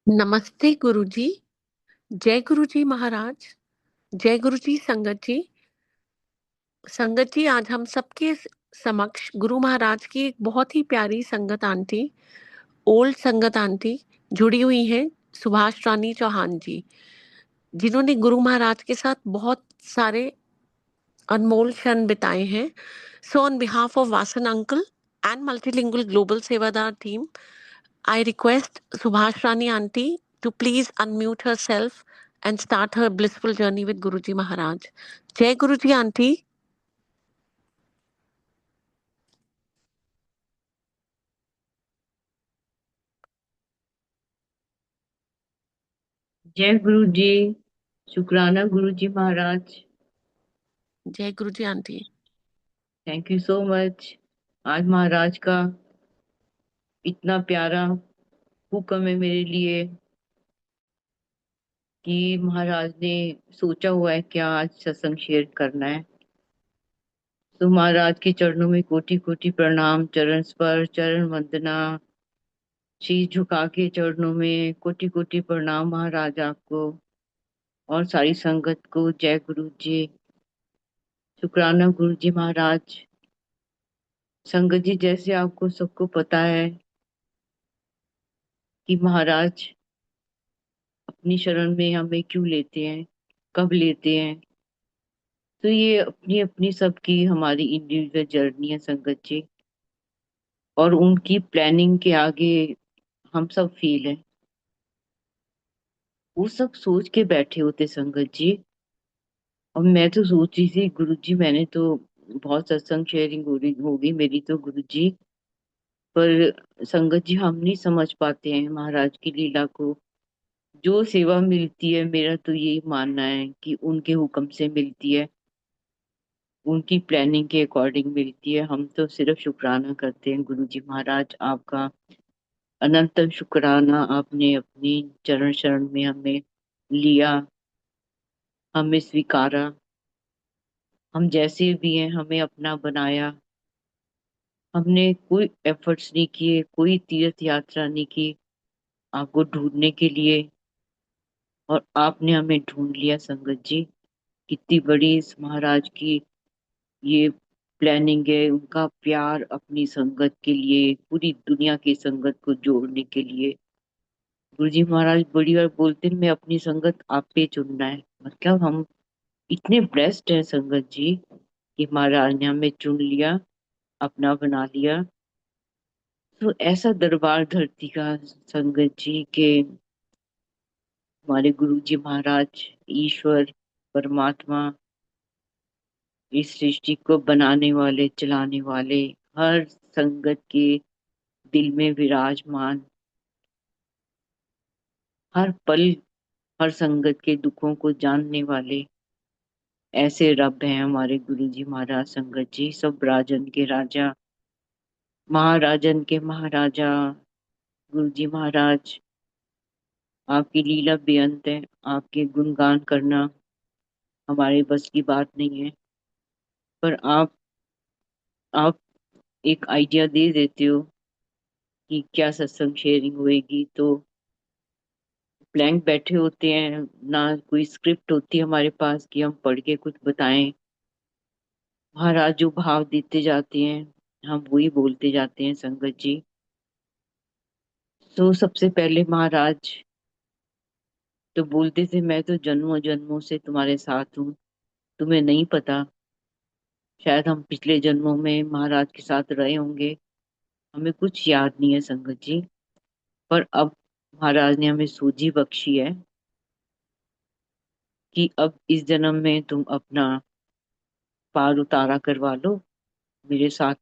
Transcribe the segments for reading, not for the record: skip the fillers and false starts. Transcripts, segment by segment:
नमस्ते गुरुजी। जय गुरुजी महाराज। जय गुरुजी संगत जी। संगत जी, आज हम सबके समक्ष गुरु महाराज की एक बहुत ही प्यारी संगत आंटी, ओल्ड संगत आंटी जुड़ी हुई हैं, सुभाष रानी चौहान जी, जिन्होंने गुरु महाराज के साथ बहुत सारे अनमोल क्षण बिताए हैं। So on behalf of Vasan uncle and multilingual global सेवादार team, I request Subhash Rani Aunty to please unmute herself and start her blissful journey with Guruji Maharaj. Jai Guruji Aunty. जय गुरु जी। शुक्राना गुरु जी महाराज। जय Guruji aunty. Thank you so much. आज महाराज का इतना प्यारा हुक्म है मेरे लिए कि महाराज ने सोचा हुआ है क्या आज सत्संग शेयर करना है। तो महाराज के चरणों में कोटि कोटि प्रणाम, चरण स्पर्श, चरण वंदना, शीश झुका के चरणों में कोटि कोटि प्रणाम महाराज आपको और सारी संगत को। जय गुरु जी। शुक्राना गुरु जी महाराज। संगत जी, जैसे आपको सबको पता है कि महाराज अपनी शरण में हमें क्यों लेते हैं, कब लेते हैं। तो ये अपनी अपनी सबकी हमारी इंडिविजुअल जर्नी है संगत जी, और उनकी प्लानिंग के आगे हम सब फेल हैं। वो सब सोच के बैठे होते संगत जी। और मैं तो सोच रही थी गुरु जी, मैंने तो बहुत सत्संग शेयरिंग हो रही होगी मेरी तो गुरु जी, पर संगत जी हम नहीं समझ पाते हैं महाराज की लीला को। जो सेवा मिलती है, मेरा तो यही मानना है कि उनके हुक्म से मिलती है, उनकी प्लानिंग के अकॉर्डिंग मिलती है। हम तो सिर्फ शुक्राना करते हैं गुरु जी महाराज आपका। अनंत शुक्राना, आपने अपनी चरण शरण में हमें लिया, हमें स्वीकारा, हम जैसे भी हैं हमें अपना बनाया। हमने कोई एफर्ट्स नहीं किए, कोई तीर्थ यात्रा नहीं की आपको ढूंढने के लिए, और आपने हमें ढूंढ लिया संगत जी। कितनी बड़ी इस महाराज की ये प्लानिंग है, उनका प्यार अपनी संगत के लिए, पूरी दुनिया की संगत को जोड़ने के लिए। गुरु जी महाराज बड़ी बार बोलते हैं मैं अपनी संगत आप पे चुनना है। मतलब हम इतने ब्लेस्ड हैं संगत जी कि महाराज ने हमें चुन लिया, अपना बना लिया। तो ऐसा दरबार धरती का संगत जी के हमारे गुरु जी महाराज, ईश्वर, परमात्मा, इस सृष्टि को बनाने वाले, चलाने वाले, हर संगत के दिल में विराजमान, हर पल हर संगत के दुखों को जानने वाले ऐसे रब हैं हमारे गुरु जी महाराज। संगत जी सब राजन के राजा, महाराजन के महाराजा गुरु जी महाराज। आपकी लीला बेअंत है, आपके गुणगान करना हमारे बस की बात नहीं है। पर आप एक आइडिया दे देते हो कि क्या सत्संग शेयरिंग होएगी, तो ब्लैंक बैठे होते हैं, ना कोई स्क्रिप्ट होती है हमारे पास कि हम पढ़ के कुछ बताएं। महाराज जो भाव देते जाते हैं हम वही बोलते जाते हैं संगत जी। तो सबसे पहले महाराज तो बोलते थे मैं तो जन्मों जन्मों से तुम्हारे साथ हूँ। तुम्हें नहीं पता, शायद हम पिछले जन्मों में महाराज के साथ रहे होंगे, हमें कुछ याद नहीं है संगत जी। पर अब महाराज ने हमें सूझी बख्शी है कि अब इस जन्म में तुम अपना पार उतारा करवा लो मेरे साथ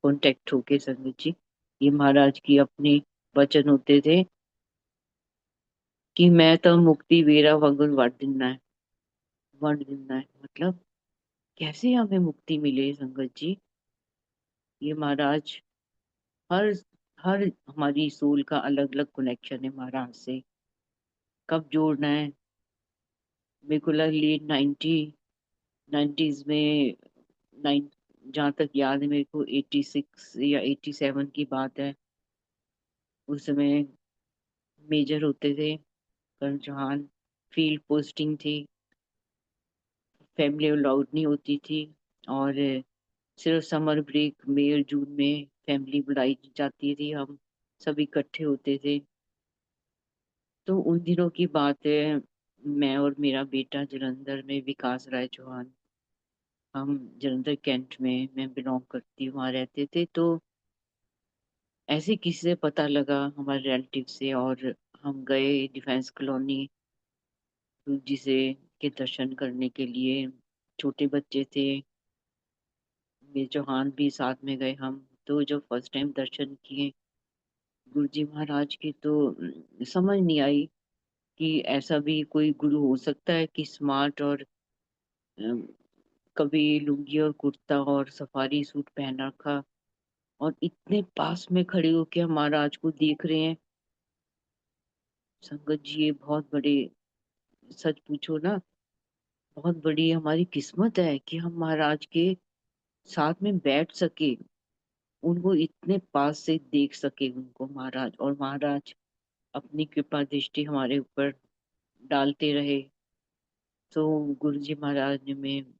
कांटेक्ट होके संगत जी। ये महाराज की अपनी वचन होते थे कि मैं तो मुक्ति वेरा वगुन वंड दिना है। मतलब कैसे हमें मुक्ति मिले संगत जी। ये महाराज हर हर हमारी सोल का अलग अलग कनेक्शन है महाराज से। कब जोड़ना है, मेरे को लगा लेट 90s में, नाइन जहाँ तक याद है मेरे को 86 या 87 की बात है। उस समय मेजर होते थे। करण चौहान फील्ड पोस्टिंग थी, फैमिली अलाउड नहीं होती थी, और सिर्फ समर ब्रेक मई और जून में फैमिली बुलाई जाती थी, हम सब इकट्ठे होते थे। तो उन दिनों की बात है, मैं और मेरा बेटा जलंधर में, विकास राय चौहान, हम जलंधर कैंट में, मैं बिलोंग करती हूँ, वहाँ रहते थे। तो ऐसे किसी से पता लगा हमारे रिलेटिव से, और हम गए डिफेंस कॉलोनी गुरु जी से के दर्शन करने के लिए। छोटे बच्चे थे, मेरे चौहान भी साथ में गए हम। तो जब फर्स्ट टाइम दर्शन किए गुरु जी महाराज के, तो समझ नहीं आई कि ऐसा भी कोई गुरु हो सकता है कि स्मार्ट और अम, कभी लुंगी और कुर्ता और सफारी सूट पहन रखा, और इतने पास में खड़े होके हम महाराज को देख रहे हैं। संगत जी, ये बहुत बड़े, सच पूछो ना, बहुत बड़ी हमारी किस्मत है कि हम महाराज के साथ में बैठ सके, उनको इतने पास से देख सके उनको महाराज, और महाराज अपनी कृपा दृष्टि हमारे ऊपर डालते रहे। तो गुरु जी महाराज ने में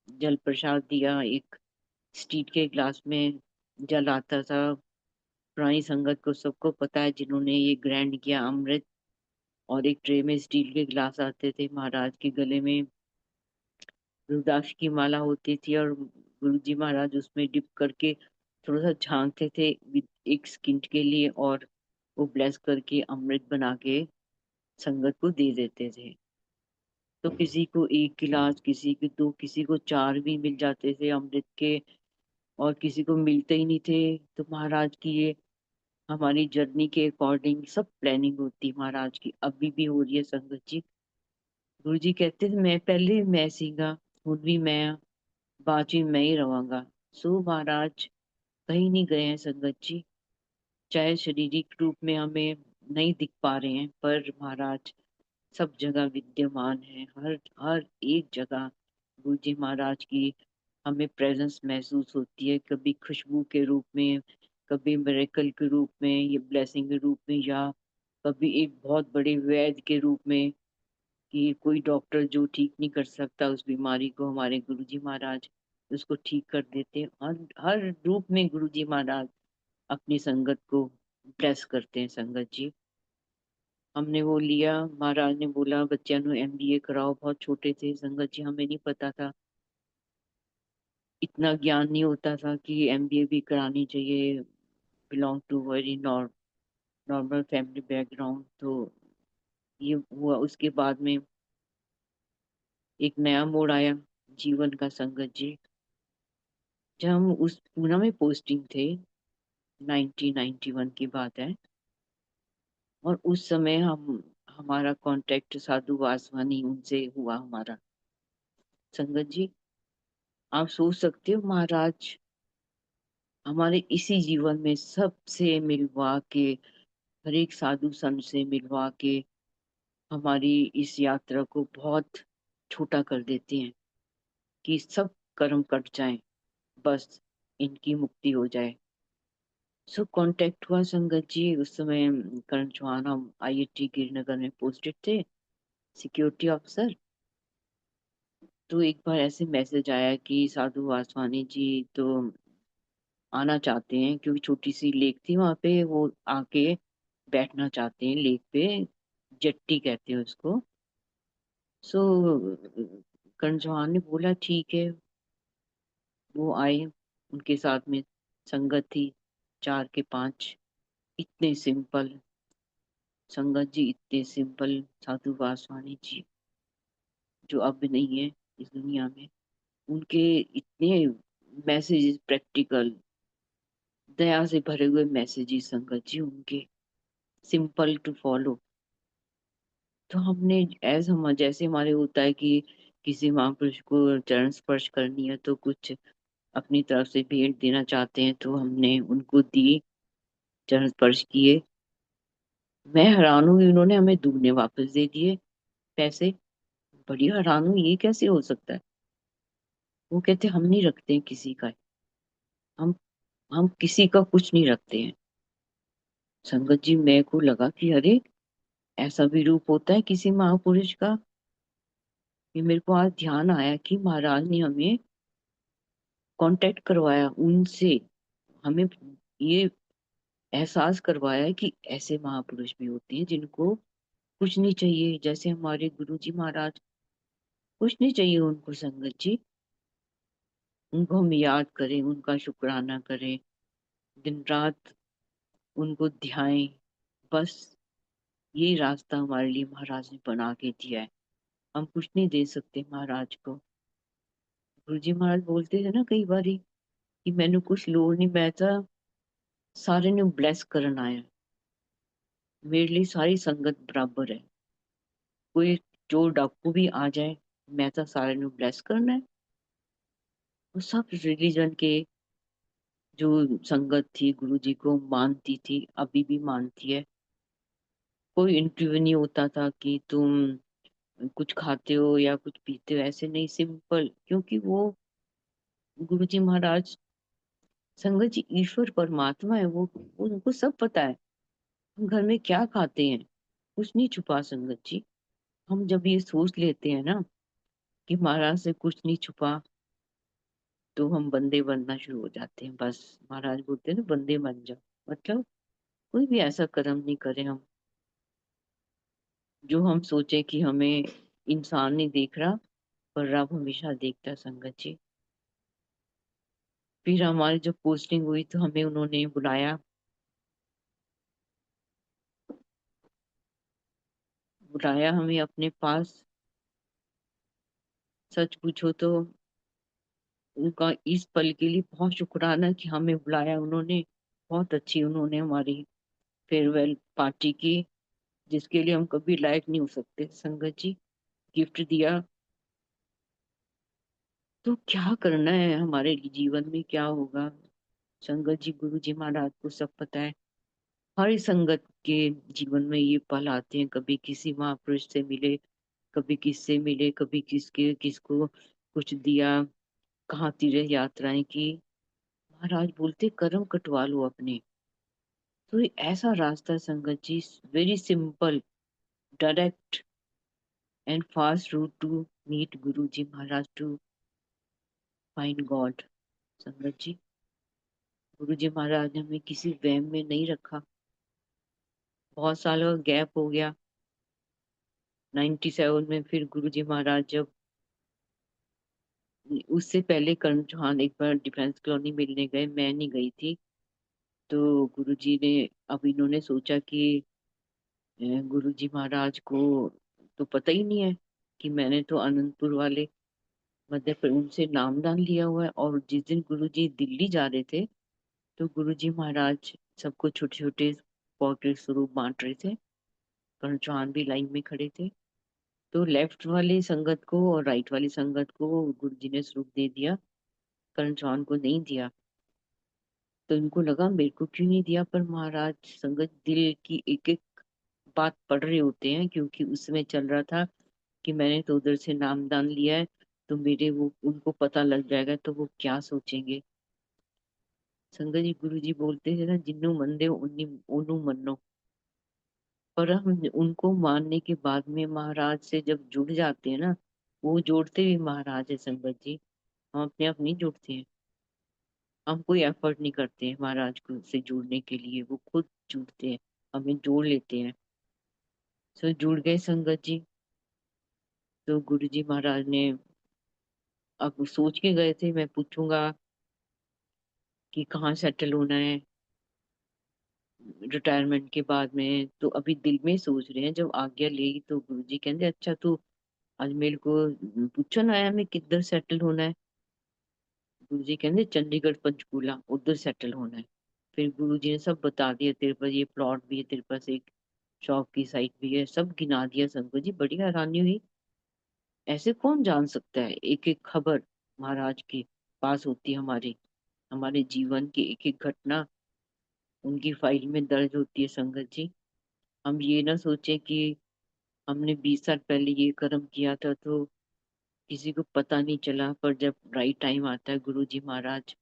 जल प्रसाद दिया, एक स्टील के ग्लास में जल आता था। पुरानी संगत को सबको पता है, जिन्होंने ये ग्रैंड किया, अमृत, और एक ट्रे में स्टील के ग्लास आते थे। महाराज के गले में रुद्राक्ष की माला होती थी, और गुरु जी महाराज उसमें डिप करके थोड़ा सा झांकते थे एक सेकंड के लिए, और वो ब्लेस करके अमृत बना के संगत को दे देते थे। तो किसी को एक गिलास, किसी को दो, किसी को चार भी मिल जाते थे अमृत के, और किसी को मिलते ही नहीं थे। तो महाराज की ये हमारी जर्नी के अकॉर्डिंग सब प्लानिंग होती है महाराज की, अभी भी हो रही है संगत जी। गुरु जी कहते थे, मैं पहले मैं सीगा, खुद भी मैं, बाजी मैं ही रहूंगा। सो महाराज कहीं नहीं गए हैं संगत जी। चाहे शारीरिक रूप में हमें नहीं दिख पा रहे हैं, पर महाराज सब जगह विद्यमान है, हर हर एक जगह गुरु जी महाराज की हमें प्रेजेंस महसूस होती है, कभी खुशबू के रूप में, कभी मिरेकल के रूप में, ये ब्लेसिंग के रूप में, या कभी एक बहुत बड़े वैद्य के रूप में, कि कोई डॉक्टर जो ठीक नहीं कर सकता उस बीमारी को, हमारे गुरु जी महाराज उसको ठीक कर देते हैं। हर रूप में गुरु जी महाराज अपनी संगत को ब्लेस करते हैं संगत जी। हमने वो लिया, महाराज ने बोला बच्चों ਨੂੰ एमबीए कराओ, बहुत छोटे थे संगत जी, हमें नहीं पता था, इतना ज्ञान नहीं होता था कि एमबीए भी करानी चाहिए। Belong to very normal family background. तो ये हुआ, उसके बाद में एक नया मोड़ आया जीवन का संगत जी। जब हम उस पूना में पोस्टिंग थे, 1991 की बात है, और उस समय हम हमारा कांटेक्ट साधु वासवानी उनसे हुआ हमारा संगत जी। आप सोच सकते हो महाराज हमारे इसी जीवन में सबसे मिलवा के, हर एक साधु संत से मिलवा के हमारी इस यात्रा को बहुत छोटा कर देते हैं, कि सब कर्म कट जाएं, बस इनकी मुक्ति हो जाए। सो कांटेक्ट हुआ संगत जी। उस समय करण चौहान, हम आईआईटी गिरनगर में पोस्टेड थे, सिक्योरिटी ऑफिसर। तो एक बार ऐसे मैसेज आया कि साधु वासवानी जी तो आना चाहते हैं, क्योंकि छोटी सी लेक थी वहां पे, वो आके बैठना चाहते हैं लेक पे, जट्टी कहते हैं उसको। सो करण चौहान ने बोला ठीक है। वो आए, उनके साथ में संगत थी, 4 के 5, इतने सिंपल संगत जी, इतने सिंपल साधु वासवानी जी, जो अब नहीं है इस दुनिया में। उनके इतने मैसेजेस प्रैक्टिकल, दया से भरे हुए मैसेजेस संगत जी उनके, सिंपल टू फॉलो। तो हमने ऐसा जैसे हमारे होता है कि किसी महापुरुष को चरण स्पर्श करनी है, तो कुछ अपनी तरफ से भेंट देना चाहते हैं, तो हमने उनको दी, चरण स्पर्श किए। मैं हैरान हूँ कि उन्होंने हमें दुगने वापस दे दिए पैसे। बड़ी हैरान हूँ, ये कैसे हो सकता है। वो कहते हम नहीं रखते हैं किसी का, हम हम किसी का कुछ नहीं रखते हैं। संगत जी मेरे को लगा कि अरे, ऐसा भी रूप होता है किसी महापुरुष का। ये मेरे को आज ध्यान आया कि महाराज ने हमें कांटेक्ट करवाया उनसे, हमें ये एहसास करवाया कि ऐसे महापुरुष भी होते हैं जिनको कुछ नहीं चाहिए, जैसे हमारे गुरु जी महाराज। कुछ नहीं चाहिए उनको संगत जी। उनको हम याद करें, उनका शुक्राना करें, दिन रात उनको ध्याएं। बस यही रास्ता हमारे लिए महाराज ने बना के दिया है। हम कुछ नहीं दे सकते महाराज को। गुरु जी महाराज बोलते थे ना कई बारी कि मैंने कुछ लोड़ नहीं, मैं तो सारे ने ब्लेस करना आया। मेरे लिए सारी संगत बराबर है। कोई चोर डाकू भी आ जाए, मैं तो सारे ने ब्लेस करना है। वो सब रिलीजन के जो संगत थी गुरु जी को मानती थी, अभी भी मानती है। कोई इंटरव्यू नहीं होता था कि तुम कुछ खाते हो या कुछ पीते हो, ऐसे नहीं, सिंपल। क्योंकि वो गुरु जी महाराज, संगत जी ईश्वर परमात्मा है। वो उनको सब पता है हम घर में क्या खाते हैं। कुछ नहीं छुपा संगत जी। हम जब ये सोच लेते हैं ना कि महाराज से कुछ नहीं छुपा, तो हम बंदे बनना शुरू हो जाते हैं। बस महाराज बोलते हैं ना, बंदे बन जाओ। मतलब कोई भी ऐसा कर्म नहीं करें हम जो हम सोचे कि हमें इंसान नहीं देख रहा, पर रब हमेशा देखता है संगत जी। फिर हमारी जब पोस्टिंग हुई तो हमें उन्होंने बुलाया, बुलाया हमें अपने पास। सच पूछो तो उनका इस पल के लिए बहुत शुक्राना कि हमें बुलाया उन्होंने। बहुत अच्छी उन्होंने हमारी फेयरवेल पार्टी की, जिसके लिए हम कभी लायक नहीं हो सकते संगत जी। गिफ्ट दिया। तो क्या करना है हमारे जीवन में, क्या होगा संगत जी, गुरु जी महाराज को सब पता है। हर संगत के जीवन में ये पल आते हैं, कभी किसी महापुरुष से मिले, कभी किससे मिले, कभी किसके किसको कुछ दिया, कहाँ तीर्थ यात्राएं की। महाराज बोलते कर्म कटवा लो अपने। तो ये ऐसा रास्ता है Sangat ji, very simple, direct and fast route to meet Guru ji Maharaj, to find God. Sangat ji, गुरु जी महाराज ने हमें किसी वहम में नहीं रखा। बहुत सालों का गैप हो गया। 97 में फिर गुरु जी महाराज जब, उससे पहले करण चौहान एक बार डिफेंस कॉलोनी मिलने गए, मैं नहीं गई थी। तो गुरु जी ने, अब इन्होंने सोचा कि गुरु जी महाराज को तो पता ही नहीं है कि मैंने तो अनंतपुर वाले मध्य प्रदेश उनसे नामदान लिया हुआ है। और जिस दिन गुरु जी दिल्ली जा रहे थे, तो गुरु जी महाराज सबको छोटे छोटे पॉकेट स्वरूप बांट रहे थे। कर्ण चौहान भी लाइन में खड़े थे। तो लेफ्ट वाली संगत को और राइट वाली संगत को गुरु जी ने स्वरूप दे दिया, कर्ण चौहान को नहीं दिया। तो इनको लगा मेरे को क्यों नहीं दिया, पर महाराज संगत दिल की एक एक बात पढ़ रहे होते हैं, क्योंकि उसमें चल रहा था कि मैंने तो उधर से नामदान लिया है, तो मेरे वो उनको पता लग जाएगा तो वो क्या सोचेंगे। संगत जी गुरु जी बोलते थे ना, जिन्नू मंदे उन्नी ओनू मन्नो। पर हम उनको मानने के बाद में महाराज से जब जुड़ जाते हैं ना, वो जोड़ते भी महाराज है संगत जी। हम अपने आप नहीं जुड़ते हैं। हम कोई एफर्ट नहीं करते हैं महाराज को से जुड़ने के लिए, वो खुद जुड़ते हैं, हमें जोड़ लेते हैं। सो जुड़ गए संगत जी। तो गुरु जी महाराज ने, अब सोच के गए थे, मैं पूछूंगा कि कहाँ सेटल होना है रिटायरमेंट के बाद में। तो अभी दिल में सोच रहे हैं। जब आज्ञा ली तो गुरु जी कहते अच्छा तू आज मेरे को पूछो ना आया मैं किधर सेटल होना है। गुरु जी कहते चंडीगढ़ पंचकूला उधर सेटल होना है। फिर गुरु जी ने सब बता दिया, तेरे पास ये प्लॉट भी है, तेरे पास एक शॉप की साइट भी है, सब गिना दिया। संगत जी बड़ी हैरानी हुई, ऐसे कौन जान सकता है। एक एक खबर महाराज के पास होती है, हमारे हमारे जीवन की एक एक घटना उनकी फाइल में दर्ज होती है संगत जी। हम ये ना सोचे कि हमने 20 साल पहले ये कर्म किया था तो किसी को पता नहीं चला, पर जब राइट टाइम आता है गुरु जी महाराज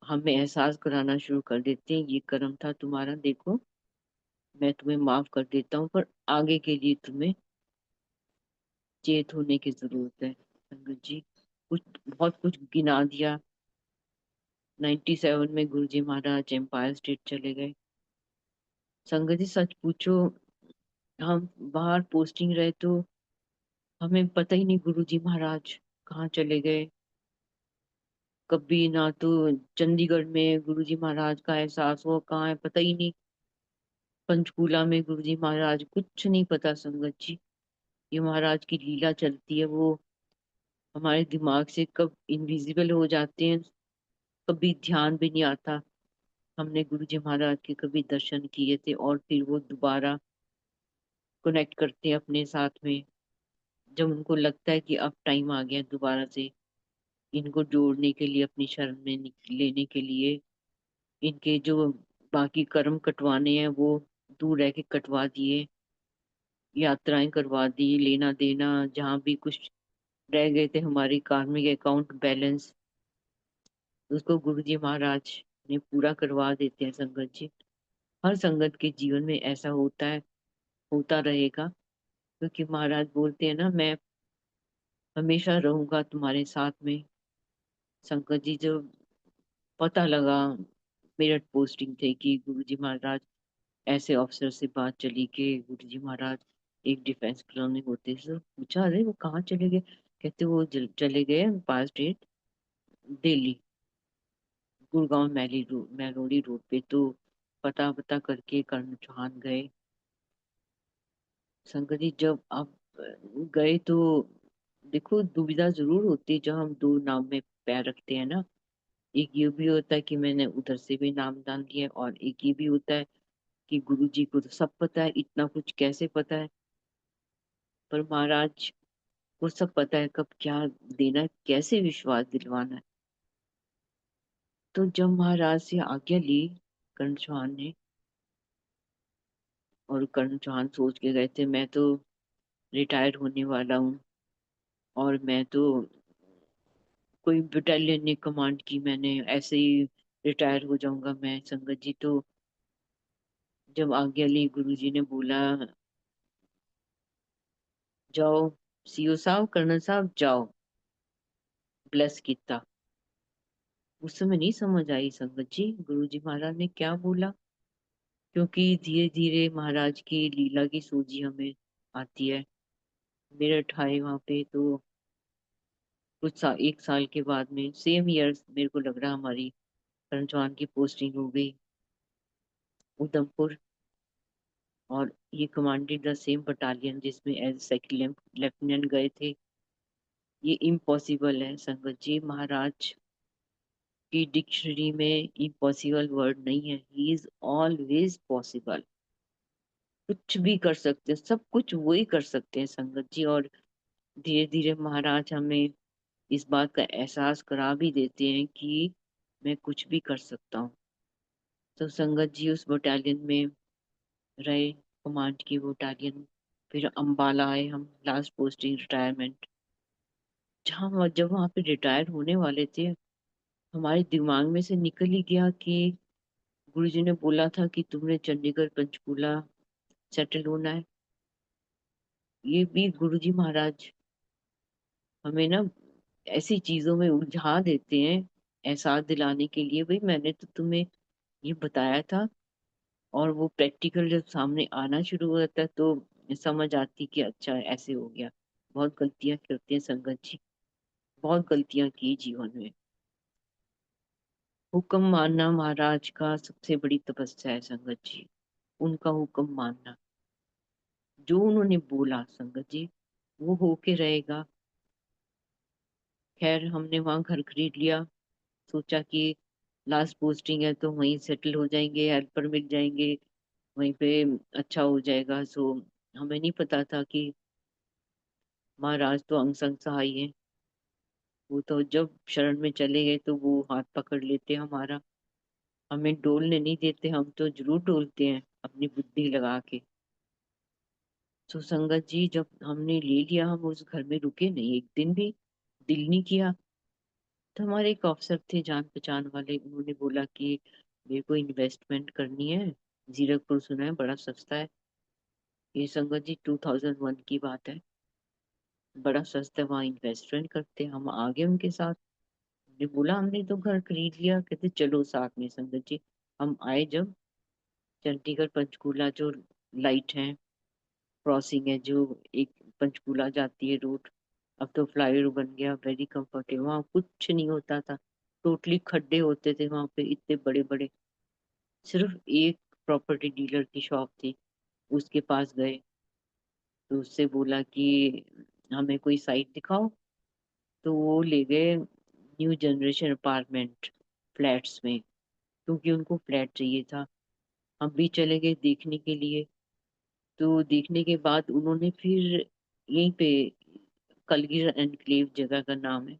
हमें एहसास कराना शुरू कर देते हैं, ये कर्म था तुम्हारा, देखो मैं तुम्हें माफ कर देता हूँ, पर आगे के लिए तुम्हें चेत होने की जरूरत है। संगत जी कुछ बहुत कुछ गिना दिया। 97 में गुरुजी महाराज एम्पायर स्टेट चले गए। संगत जी सच पूछो, हम बाहर पोस्टिंग रहे तो हमें पता ही नहीं गुरुजी महाराज कहाँ चले गए। कभी ना तो चंडीगढ़ में गुरुजी महाराज का एहसास हुआ, कहाँ है पता ही नहीं। पंचकूला में गुरुजी महाराज, कुछ नहीं पता संगत जी। ये महाराज की लीला चलती है, वो हमारे दिमाग से कब इनविजिबल हो जाते हैं, कभी ध्यान भी नहीं आता। हमने गुरुजी महाराज के कभी दर्शन किए थे और फिर वो दोबारा कनेक्ट करते हैं अपने साथ में, जब उनको लगता है कि अब टाइम आ गया दोबारा से इनको जोड़ने के लिए, अपनी शरण में लेने के लिए। इनके जो बाकी कर्म कटवाने हैं वो दूर रह के कटवा दिए, यात्राएं करवा दी, लेना देना जहाँ भी कुछ रह गए थे हमारी कार्मिक अकाउंट बैलेंस, उसको गुरुजी महाराज ने पूरा करवा देते हैं संगत जी। हर संगत के जीवन में ऐसा होता है, होता रहेगा, क्योंकि महाराज बोलते हैं ना, मैं हमेशा रहूंगा तुम्हारे साथ में। संगत जी जब पता लगा, मेरठ पोस्टिंग थे कि गुरुजी महाराज, ऐसे अफसर से बात चली कि गुरुजी महाराज एक डिफेंस कॉलोनी होते, सर पूछा अरे वो कहाँ चले गए, कहते वो चले गए पास state Delhi, Gurgaon melody road पे। तो पता पता करके कर्ण चौहान गए। शंकर जी जब आप गए तो देखो दुविधा जरूर होती है जब हम दो नाम में पैर रखते हैं ना। एक ये भी होता है कि मैंने उधर से भी नाम दान दिया, और एक ये भी होता है कि गुरु जी को तो सब पता है, इतना कुछ कैसे पता है। पर महाराज को सब पता है, कब क्या देना है, कैसे विश्वास दिलवाना है। तो जब महाराज से आज्ञा ली कर्ण चौहान ने, और कर्ण चौहान सोच के गए थे मैं तो रिटायर होने वाला हूँ, और मैं तो कोई बटालियन ने कमांड की, मैंने ऐसे ही रिटायर हो जाऊंगा मैं। संगत जी तो जब आज्ञा ली, गुरुजी ने बोला जाओ सीओ साहब, कर्नल साहब जाओ, ब्लेस किया। उस समय नहीं समझ आई संगत जी गुरुजी महाराज ने क्या बोला, क्योंकि धीरे धीरे महाराज की लीला की सूझी हमें आती है। मेरठ आए वहां पे तो एक साल के बाद में, सेम ईयर मेरे को लग रहा हमारी करण चौहान की पोस्टिंग हो गई उधमपुर। और ये कमांडेड द सेम बटालियन जिसमें एज सेकंड लेफ्टिनेंट गए थे। ये इम्पॉसिबल है संगत जी, महाराज की डिक्शनरी में इम्पॉसिबल वर्ड नहीं है, ही इज ऑलवेज पॉसिबल। कुछ भी कर सकते हैं, सब कुछ वही कर सकते हैं संगत जी। और धीरे धीरे महाराज हमें इस बात का एहसास करा भी देते हैं कि मैं कुछ भी कर सकता हूँ। तो संगत जी उस बटालियन में रहे, कमांड की बटालियन। फिर अम्बाला आए हम, लास्ट पोस्टिंग रिटायरमेंट। जब वहां पे रिटायर होने वाले थे, हमारे दिमाग में से निकल ही गया कि गुरुजी ने बोला था कि तुमने चंडीगढ़ पंचकूला सेटल होना है। ये भी गुरुजी महाराज हमें ना ऐसी चीजों में उलझा देते हैं, एहसास दिलाने के लिए भाई मैंने तो तुम्हें ये बताया था। और वो प्रैक्टिकल जब सामने आना शुरू हो जाता है तो समझ आती कि अच्छा ऐसे हो गया। बहुत गलतियां करते हैं संगत जी, बहुत गलतियां की जीवन में। हुक्म मानना महाराज का सबसे बड़ी तपस्या है संगत जी। उनका हुक्म मानना, जो उन्होंने बोला संगत जी वो होके रहेगा। खैर हमने वहां घर खरीद लिया, सोचा कि लास्ट पोस्टिंग है तो वहीं सेटल हो जाएंगे, हेल्पर मिल जाएंगे वहीं पे, अच्छा हो जाएगा। सो हमें नहीं पता था कि महाराज तो अंग संग सहाय है। वो तो जब शरण में चले गए तो वो हाथ पकड़ लेते हमारा, हमें डोलने नहीं देते। हम तो जरूर डोलते हैं अपनी बुद्धि लगा के। तो संगत जी जब हमने ले लिया, हम उस घर में रुके नहीं, एक दिन भी दिल नहीं किया। तो हमारे एक अफसर थे जान पहचान वाले, उन्होंने बोला कि मेरे को इन्वेस्टमेंट करनी है, जीरकपुर सुना है, बड़ा सस्ता है। ये संगत जी 2001 की बात है। बड़ा सस्ता, वहाँ इन्वेस्टमेंट करते, हम आगे उनके साथ। हमने बोला हमने तो घर खरीद लिया, कहते चलो साथ में संगत जी। हम आए जब चंडीगढ़ पंचकूला जो लाइट है, क्रॉसिंग है जो एक पंचकूला जाती है रोड, अब तो फ्लाईओवर बन गया, वेरी कंफर्टेबल। वहाँ कुछ नहीं होता था, टोटली खड्डे होते थे वहां पे इतने बड़े बड़े। सिर्फ एक प्रॉपर्टी डीलर की शॉप थी, उसके पास गए तो उससे बोला कि हमें कोई साइट दिखाओ। तो वो ले गए न्यू जनरेशन अपार्टमेंट फ्लैट्स में, क्योंकि उनको फ्लैट चाहिए था। हम भी चले गए देखने के लिए। तो देखने के बाद उन्होंने फिर यहीं पे, कलगिर एनक्लेव जगह का नाम है,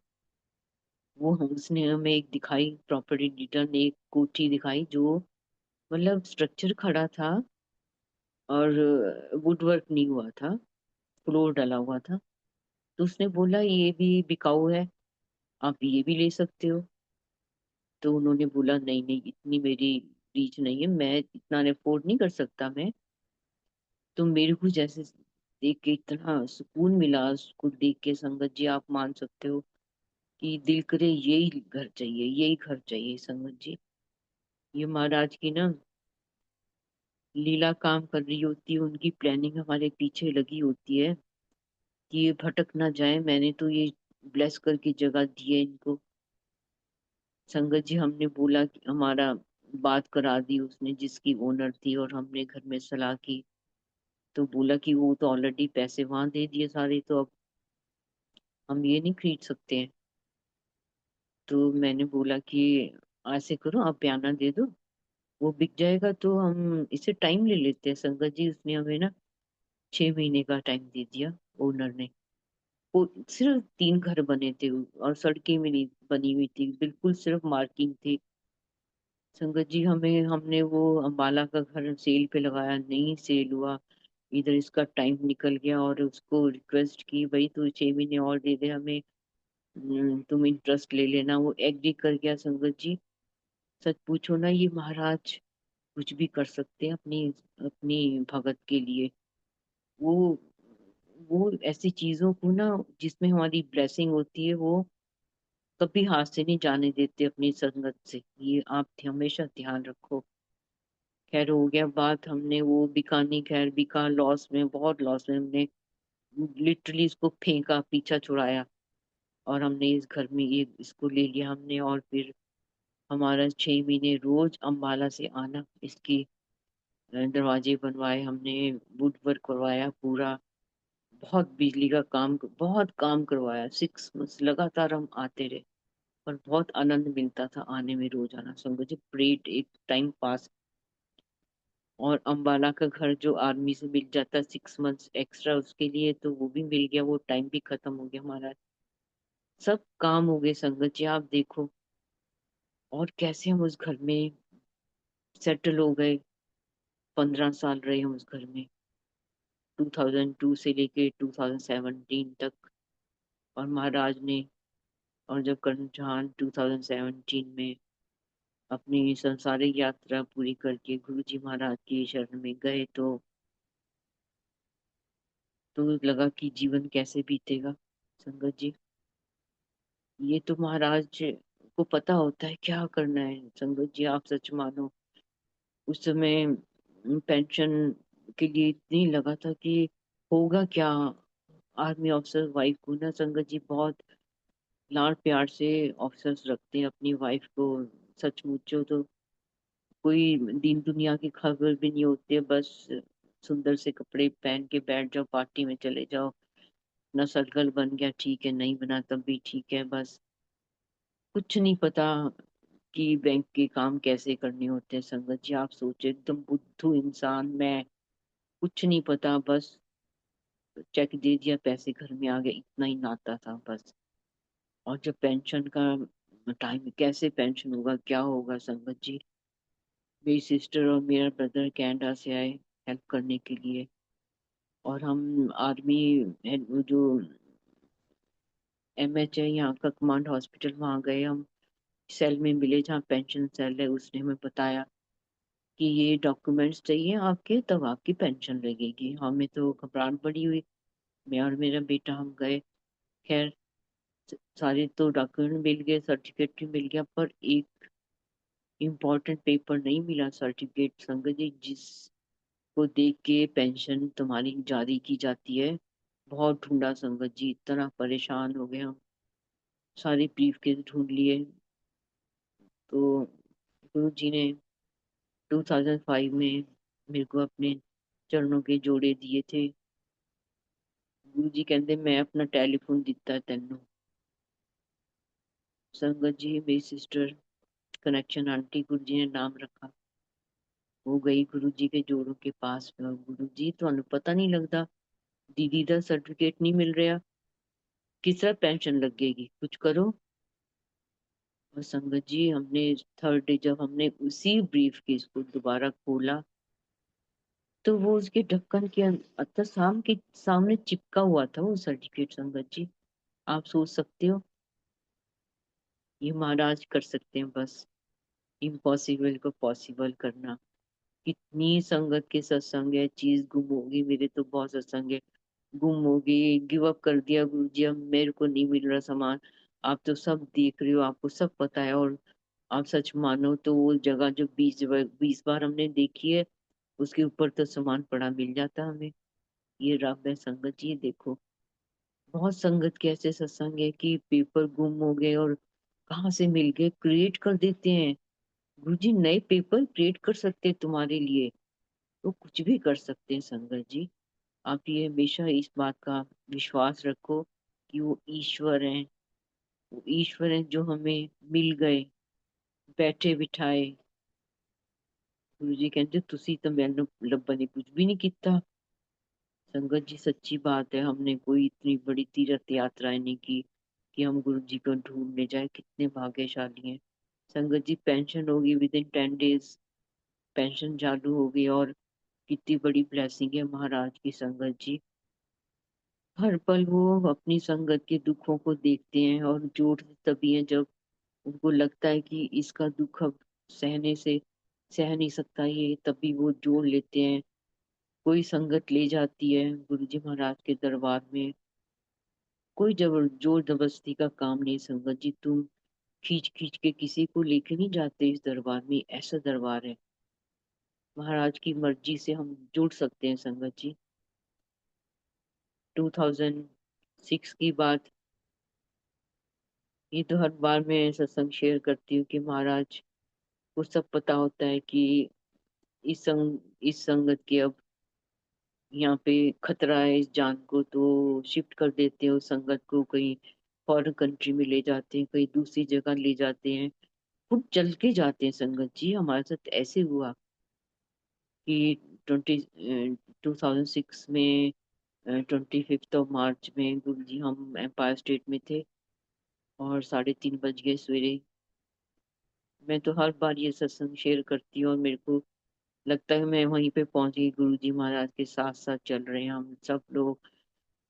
वो उसने हमें एक दिखाई, प्रॉपर्टी डीलर ने एक कोठी दिखाई जो मतलब स्ट्रक्चर खड़ा था और वुड वर्क नहीं हुआ था, फ्लोर डला हुआ था। तो उसने बोला ये भी बिकाऊ है, आप ये भी ले सकते हो। तो उन्होंने बोला नहीं नहीं, इतनी मेरी रीच नहीं है, मैं इतना अफोर्ड नहीं कर सकता मैं। तो मेरे को जैसे देख के इतना सुकून मिला, उसको देख के संगत जी आप मान सकते हो कि दिल करे यही घर चाहिए, यही घर चाहिए संगत जी। ये महाराज की ना लीला काम कर रही होती है, उनकी प्लानिंग हमारे पीछे लगी होती है कि ये भटक ना जाए। मैंने तो ये ब्लेस करके जगह दी है इनको संगत जी। हमने बोला कि हमारा बात करा दी उसने जिसकी ओनर थी, और हमने घर में सलाह की। तो बोला कि वो तो ऑलरेडी पैसे वहां दे दिए सारे, तो अब हम ये नहीं खरीद सकते हैं। तो मैंने बोला कि ऐसे करो, आप बयाना दे दो, वो बिक जाएगा तो हम इसे टाइम ले लेते हैं संगत जी। उसने हमें ना 6 महीने का टाइम दे दिया ओनर ने। वो सिर्फ 3 घर बने थे और सड़कें भी नहीं बनी हुई थी, बिल्कुल सिर्फ मार्किंग थी संगत जी। हमें हमने वो अम्बाला का घर सेल पे लगाया, नहीं सेल हुआ। इधर इसका टाइम निकल गया और उसको रिक्वेस्ट की भाई तू 6 महीने और दे दे हमें, तुम इंटरेस्ट ले लेना। वो एग्री कर गया संगत जी। सच पूछो ना, ये महाराज कुछ भी कर सकते हैं अपनी अपनी भगत के लिए। वो वो ऐसी चीजों को ना जिसमें हमारी ब्लेसिंग होती है, वो कभी हाथ से नहीं जाने देते अपनी संगत से, ये आप हमेशा ध्यान रखो। खैर हो गया बात, हमने वो बिका नहीं, खैर बिका लॉस में, बहुत लॉस में। हमने लिटरली इसको फेंका, पीछा छुड़ाया, और हमने इस घर में ये इसको ले लिया हमने। और फिर हमारा 6 महीने रोज अंबाला से आना, इसकी दरवाजे बनवाए हमने, वुड वर्क करवाया पूरा, बहुत बिजली का काम, बहुत काम करवाया। 6 मंथ्स लगातार हम आते रहे, पर बहुत आनंद मिलता था आने में रोजाना समझो जी, ग्रेट एक टाइम पास। और अंबाला का घर जो आर्मी से मिल जाता 6 मंथ्स एक्स्ट्रा उसके लिए, तो वो भी मिल गया, वो टाइम भी खत्म हो गया हमारा। सब काम हो गए संगत जी, आप देखो। और कैसे हम उस घर में सेटल हो गए, 15 साल रहे हम उस घर में, 2002 से लेके 2017 तक। और महाराज ने, और जब कर्ण जहान 2017 में अपनी संसारिक यात्रा पूरी करके गुरु जी महाराज की शरण में गए, तो लगा कि जीवन कैसे बीतेगा संगत जी। ये तो महाराज को पता होता है क्या करना है संगत जी, आप सच मानो। उस समय पेंशन के लिए इतनी लगा था कि होगा क्या। आर्मी ऑफिसर वाइफ को ना संगत जी बहुत लाड़ प्यार से ऑफिसर्स रखते हैं अपनी वाइफ को। सच मुचो तो कोई दीन दुनिया की खबर भी नहीं होती है, बस सुंदर से कपड़े पहन के बैठ जाओ, पार्टी में चले जाओ, ना सर्कल बन गया ठीक है, नहीं बना तब भी ठीक है, बस कुछ नहीं पता कि बैंक के काम कैसे करने होते हैं संगत जी। आप सोचे एकदम बुद्धू इंसान मैं, कुछ नहीं पता, बस चेक दे दिया, पैसे घर में आ गए, इतना ही नाता था बस। और जब पेंशन का टाइम, कैसे पेंशन होगा क्या होगा संगत जी। मेरी सिस्टर और मेरा ब्रदर कनाडा से आए हेल्प करने के लिए, और हम आर्मी वो जो MH है यहाँ का कमांड हॉस्पिटल, वहाँ गए हम। सेल में मिले जहाँ पेंशन सेल है, उसने हमें बताया कि ये डॉक्यूमेंट्स चाहिए आपके, तब आपकी पेंशन लगेगी। हमें तो घबराहट पड़ी हुई, मैं और मेरा बेटा हम गए। खैर, सारे तो डॉक्यूमेंट मिल गए, सर्टिफिकेट भी मिल गया, पर एक इम्पोर्टेंट पेपर नहीं मिला, सर्टिफिकेट संगत जी, जिसको देख के पेंशन तुम्हारी जारी की जाती है। बहुत ढूंढा संगत जी, इतना परेशान हो गए हम, सारे ब्रीफकेस ढूंढ लिए। तो गुरु जी ने 2005 में मेरे को अपने चरणों के जोड़े दिए थे। गुरु जी कहते मैं अपना टेलीफोन दिता तेनू। संगत जी, मेरी सिस्टर कनेक्शन आंटी, गुरु जी ने नाम रखा। वो गई गुरु जी के जोड़ों के पास में, और गुरु जी ਤੁਹਾਨੂੰ पता नहीं लगता, दीदी का सर्टिफिकेट नहीं मिल रहा, किस तरह पेंशन लगेगी, कुछ करो। और संगत जी, हमने थर्ड डे जब हमने उसी ब्रीफ केस को दोबारा खोला, तो वो उसके ढक्कन के अंदर सामने चिपका हुआ था वो सर्टिफिकेट। संगत जी, आप सोच सकते हो, ये महाराज कर सकते हैं बस, इम्पॉसिबल को पॉसिबल करना। कितनी संगत के सत्संग है, चीज गुम होगी, मेरे तो बहुत सत्संग है, गुम हो गई, गिव अप कर दिया गुरु जी, अब मेरे को नहीं मिल रहा सामान। आप तो सब देख रहे हो, आपको सब पता है, और आप सच मानो तो वो जगह जो 20 बार हमने देखी है, उसके ऊपर तो सामान पड़ा मिल जाता हमें। ये रब है संगत जी, ये देखो। बहुत संगत के ऐसे सत्संग है कि पेपर गुम हो गए और कहाँ से मिल गए, क्रिएट कर देते हैं। गुरुजी नए पेपर क्रिएट कर सकते हैं तुम्हारे लिए, तो कुछ भी कर सकते हैं संगत जी। आप ये हमेशा इस बात का विश्वास रखो कि वो ईश्वर हैं, वो ईश्वर हैं जो हमें मिल गए, बैठे बिठाए। गुरु जी कहते तुसी तो मैंने लब्बा ने कुछ भी नहीं किया। संगत जी, सच्ची बात है, हमने कोई इतनी बड़ी तीर्थ यात्राएं नहीं की कि हम गुरु जी को ढूंढने जाए। कितने भाग्यशाली हैं संगत जी। पेंशन होगी विद इन 10 डेज, पेंशन चालू हो गई, और कितनी बड़ी ब्लेसिंग है महाराज की संगत जी। हर पल वो अपनी संगत के दुखों को देखते हैं और जोड़ते तभी हैं जब उनको लगता है कि इसका दुख अब सहने से सह नहीं सकता ये, तभी वो जोड़ लेते हैं। कोई संगत ले जाती है गुरु जी महाराज के दरबार में, कोई जोर जबरदस्ती का काम नहीं संगत जी। तुम खींच खींच के किसी को लेके नहीं जाते इस दरबार में, ऐसा दरबार है। महाराज की मर्जी से हम जुड़ सकते हैं संगत जी। 2006 की बात, ये तो हर बार मैं सत्संग शेयर करती हूँ कि महाराज को सब पता होता है कि इस संगत के अब यहाँ पे खतरा है इस जान को, तो शिफ्ट कर देते हैं उस संगत को, कहीं फॉरेन कंट्री में ले जाते हैं, कहीं दूसरी जगह ले जाते हैं, खुद चल के जाते हैं संगत जी। हमारे साथ ऐसे हुआ कि 2006 में 25 मार्च में गुरु जी हम एम्पायर स्टेट में थे, और 3:30 बज गए सवेरे। मैं तो हर बार ये सत्संग शेयर करती हूँ और मेरे को लगता है मैं वहीं पे पहुंच गई, गुरु जी महाराज के साथ साथ चल रहे हैं हम सब लोग।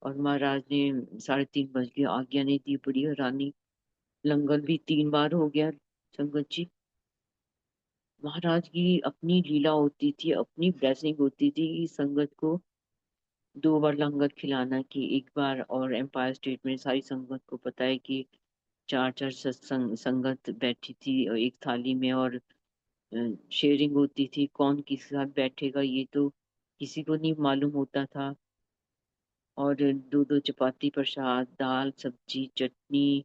और महाराज ने 3:30 बज के आज्ञा नहीं दी, बड़ी हैरानी। लंगर भी 3 बार हो गया संगत जी। महाराज की अपनी लीला होती थी, अपनी ब्लेसिंग होती थी इस संगत को 2 बार लंगर खिलाना की, एक बार। और एम्पायर स्टेट में सारी संगत को पता है कि चार चार सत्संग संगत बैठी थी और एक थाली में, और शेयरिंग होती थी, कौन किसके साथ बैठेगा ये तो किसी को नहीं मालूम होता था। और दो दो चपाती प्रसाद, दाल सब्जी चटनी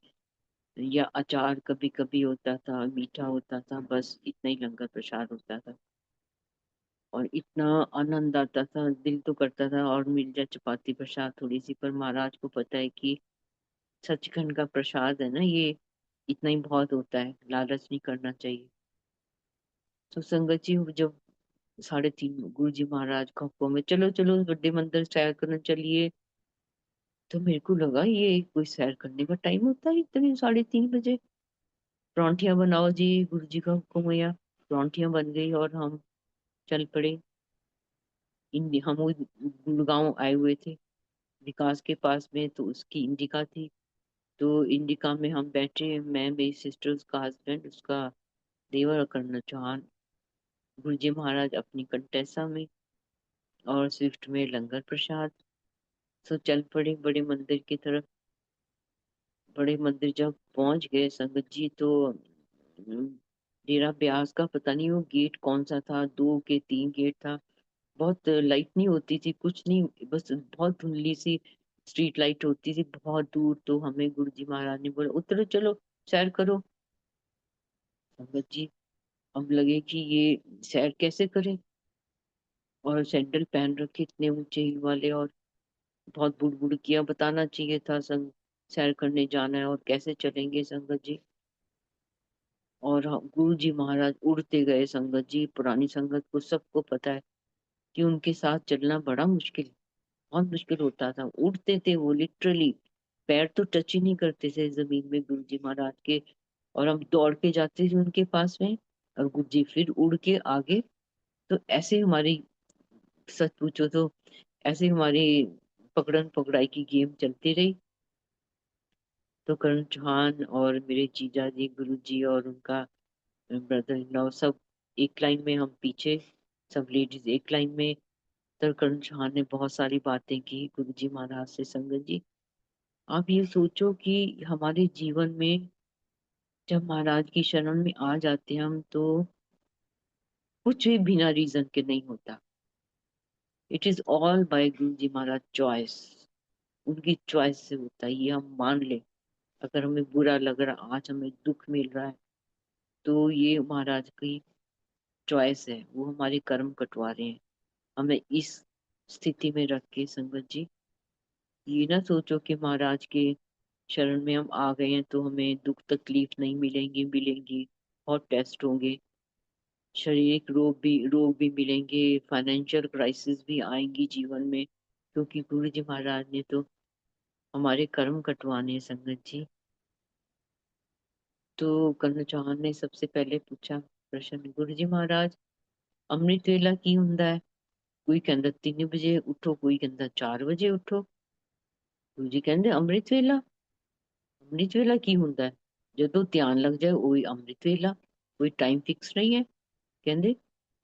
या अचार कभी कभी होता था, मीठा होता था, बस इतना ही लंगर प्रसाद होता था। और इतना आनंद आता था, दिल तो करता था और मिल जाए चपाती प्रसाद थोड़ी सी, पर महाराज को पता है कि सचखंड का प्रसाद है ना ये, इतना ही बहुत होता है, लालच नहीं करना चाहिए। तो संगत जी, जब 3:30 गुरु जी महाराज का हुक्म है चलो चलो बड़े मंदिर सैर करने चलिए, तो मेरे को लगा ये कोई सैर करने का टाइम होता है इतने 3:30 बजे। परांठियां बनाओ जी, गुरु जी का हुक्म हुआ, परांठियां बन गई और हम चल पड़े। हम वो गुड़गांव आए हुए थे विकास के पास में, तो उसकी इंडिका थी। तो इंडिका में हम बैठे, मैं, मेरी सिस्टर, उसका हस्बैंड, उसका देवर और कर्नल चौहान। गुरु जी महाराज अपनी कंटेसा में और स्विफ्ट में लंगर प्रसाद। सो चल पड़े बड़े मंदिर की तरफ। बड़े मंदिर जब पहुंच गए संगत जी, तो डेरा ब्यास का पता नहीं वो गेट कौन सा था, 2 के 3 गेट था। बहुत लाइट नहीं होती थी, कुछ नहीं, बस बहुत धुंधली सी स्ट्रीट लाइट होती थी बहुत दूर। तो हमें गुरु जी महाराज ने बोला उतरो, चलो सैर करो। संगत जी, हम लगे कि ये सैर कैसे करें, और सैंडल पहन रखे इतने ऊंचे हील वाले, और बहुत बुड़ किया, बताना चाहिए था संग सैर करने जाना है और कैसे चलेंगे संगत जी। और गुरु जी महाराज उड़ते गए संगत जी। पुरानी संगत को सबको पता है कि उनके साथ चलना बड़ा मुश्किल, बहुत मुश्किल होता था। उड़ते थे वो लिटरली, पैर तो टच ही नहीं करते थे जमीन में गुरु जी महाराज के। और हम दौड़ के जाते थे उनके पास में, और गुरु जी फिर उड़ के आगे। तो ऐसे हमारी, सच पूछो तो ऐसे हमारी पकड़न पकड़ाई की गेम चलती रही। तो करण चौहान और मेरे जीजा जी, गुरु जी और उनका ब्रदर इन लॉ, सब एक लाइन में, हम पीछे, सब लेडीज एक लाइन में। तो करण चौहान ने बहुत सारी बातें की गुरु जी महाराज से संगत जी। आप ये सोचो कि हमारे जीवन में जब महाराज की शरण में आ जाते हैं हम, तो कुछ भी बिना रीजन के नहीं होता। It is all bye Guru ji Maharaj choice. उनकी चॉइस से होता है, ये हम मान ले। अगर हमें बुरा लग रहा, आज हमें दुख मिल रहा है, तो ये महाराज की चॉइस है, वो हमारे कर्म कटवा रहे हैं हमें इस स्थिति में रख के संगत जी। ये ना सोचो कि महाराज के शरण में हम आ गए हैं तो हमें दुख तकलीफ नहीं मिलेंगी। बहुत टेस्ट होंगे, शारीरिक रोग भी मिलेंगे, फाइनेंशियल क्राइसिस भी आएंगी जीवन में, क्योंकि गुरु जी महाराज ने तो हमारे कर्म कटवाने हैं संगत जी। तो कर्ण चौहान ने सबसे पहले पूछा प्रश्न, गुरु जी महाराज अमृत वेला की हुंदा है? कोई कहता 3 बजे उठो, कोई कहता 4 बजे उठो। गुरु जी कहते अमृत वेला, अमृत वेला की हुंदा है? ਜਦੋਂ ਧਿਆਨ ਲੱਗ ਜਾਏ ਉਹੀ ਅੰਮ੍ਰਿਤ ਵੇਲਾ, ਕੋਈ ਟਾਈਮ ਫਿਕਸ ਨਹੀਂ ਹੈ। ਕਹਿੰਦੇ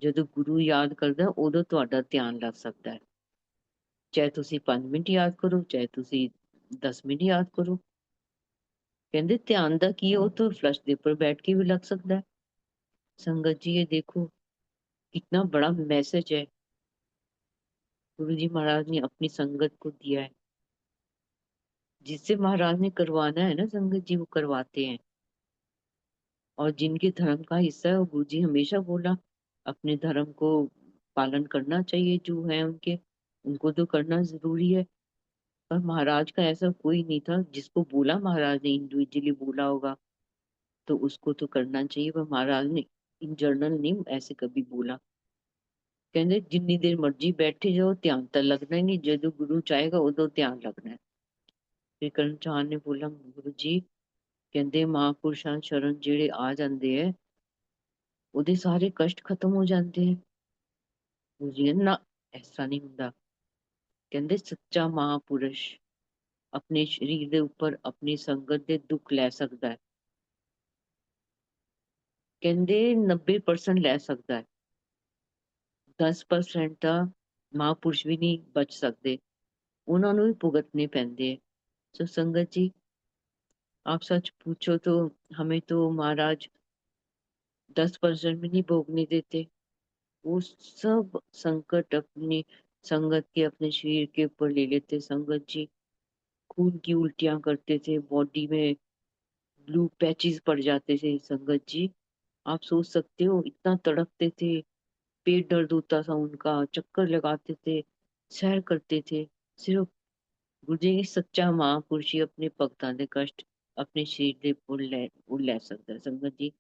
ਜਦੋਂ ਗੁਰੂ ਯਾਦ ਕਰਦਾ ਉਦੋਂ ਤੁਹਾਡਾ ਧਿਆਨ ਲੱਗ ਸਕਦਾ ਹੈ, ਚਾਹੇ ਤੁਸੀਂ 5 ਮਿੰਟ ਯਾਦ ਕਰੋ, ਚਾਹੇ ਤੁਸੀਂ 10 ਮਿੰਟ ਯਾਦ ਕਰੋ। ਕਹਿੰਦੇ ਧਿਆਨ ਦਾ ਕੀ ਹੈ, ਉਹ ਤਾਂ ਫਲਸ਼ ਦੇ ਉੱਪਰ बैठ के भी लग सकता है। संगत जी ये देखो कितना बड़ा मैसेज है गुरु जी महाराज ने अपनी संगत को दिया है। जिससे महाराज ने करवाना है ना संगत जी, वो करवाते हैं। और जिनके धर्म का हिस्सा है, वो गुरु जी हमेशा बोला अपने धर्म को पालन करना चाहिए, जो है उनके, उनको तो करना जरूरी है। पर महाराज का ऐसा कोई नहीं था जिसको बोला महाराज ने इंडिविजुअली बोला होगा तो उसको तो करना चाहिए, पर महाराज ने इन जर्नल नहीं ऐसे कभी बोला। कहते जितनी देर मर्जी बैठे जाओ ध्यान तो लगना ही नहीं, जो गुरु चाहेगा उदो ध्यान लगना है। फिर करण चौहान ने बोला गुरु जी, कहते महापुरुषां शरण जेड़े आ जाते हैं ਉਹਦੇ ਸਾਰੇ कष्ट खत्म हो जाते हैं। गुरु जी कहते, ना ऐसा नहीं ਹੁੰਦਾ। ਕਹਿੰਦੇ ਸੱਚਾ ਮਹਾਪੁਰਸ਼ ਆਪਣੇ ਸਰੀਰ ਦੇ ਉੱਪਰ ਆਪਣੀ ਸੰਗਤ ਦੇ ਦੁੱਖ ਲੈ ਸਕਦਾ ਹੈ। ਕਹਿੰਦੇ 90% ਲੈ ਸਕਦਾ ਹੈ, 10% ਤਾਂ ਮਹਾਪੁਰਸ਼ ਵੀ ਨਹੀਂ ਬਚ ਸਕਦੇ, ਉਹਨਾਂ ਨੂੰ ਵੀ ਭੁਗਤਨੇ ਪੈਂਦੇ हैं। तो संगत जी, आप सच पूछो तो हमें तो महाराज 10% भी नहीं भोगने देते। वो सब संकट अपनी संगत के, अपने शरीर के ऊपर ले लेते संगत जी। खून की उल्टियां करते थे, बॉडी में ब्लू पैचेस पड़ जाते थे संगत जी। आप सोच सकते हो इतना तड़पते थे, पेट दर्द होता था उनका, चक्कर लगाते थे, सैर करते थे। सिर्फ गुरु जी सच्चा महापुरुष ही अपने भगतां दे कष्ट अपने शरीर दे उपर ले सकता है संगत जी।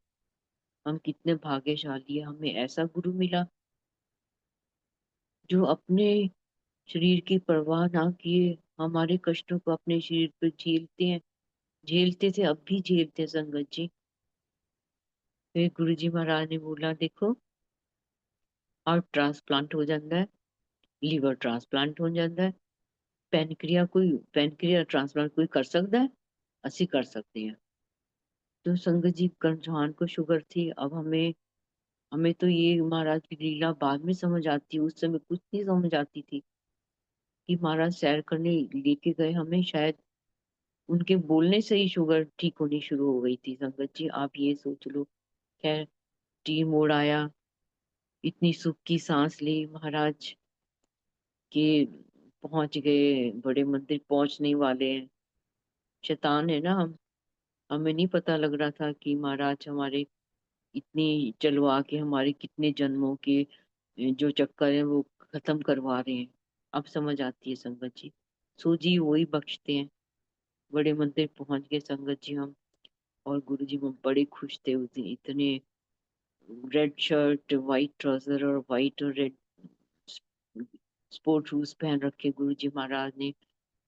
हम कितने भाग्यशाली है, हमें ऐसा गुरु मिला जो अपने शरीर की परवाह ना किए हमारे कष्टों को अपने शरीर पर झेलते हैं, झेलते थे अब भी झेलते हैं संगत जी। फिर गुरु जी महाराज ने बोला देखो, हार्ट ट्रांसप्लांट हो जाता है, लीवर ट्रांसप्लांट हो जाता है, ਪੈਨਕ੍ਰੀਆ ट्रांसप्लांट कोई कर सकता है? ਅਸੀਂ कर सकते हैं। तो संगत जी, करण चौहान को शुगर थी, अब हमें हमें तो ये महाराज की लीला बाद में समझ आती है, उस समय कुछ नहीं समझ आती थी कि महाराज सैर करने लेके गए हमें, शायद उनके बोलने से ही शुगर ठीक होनी शुरू हो गई थी संगत जी, आप ये सोच लो। खैर, टी मोड़ आया, इतनी सुख की सांस ली महाराज के, पहुंच गए, बड़े मंदिर पहुंचने वाले हैं। शैतान है ना हम, हमें नहीं पता लग रहा था कि महाराज हमारे इतनी चलवा के हमारे कितने जन्मों के जो चक्कर है वो खत्म करवा रहे हैं। अब समझ आती है संगत जी, सूजी वही बख्शते हैं। बड़े मंदिर पहुंच गए संगत जी हम, और गुरु जी हम बड़े खुश थे उस दिन, इतने रेड शर्ट वाइट ट्राउजर और वाइट और रेड स्पोर्ट शूज पहन रखे गुरु जी महाराज ने,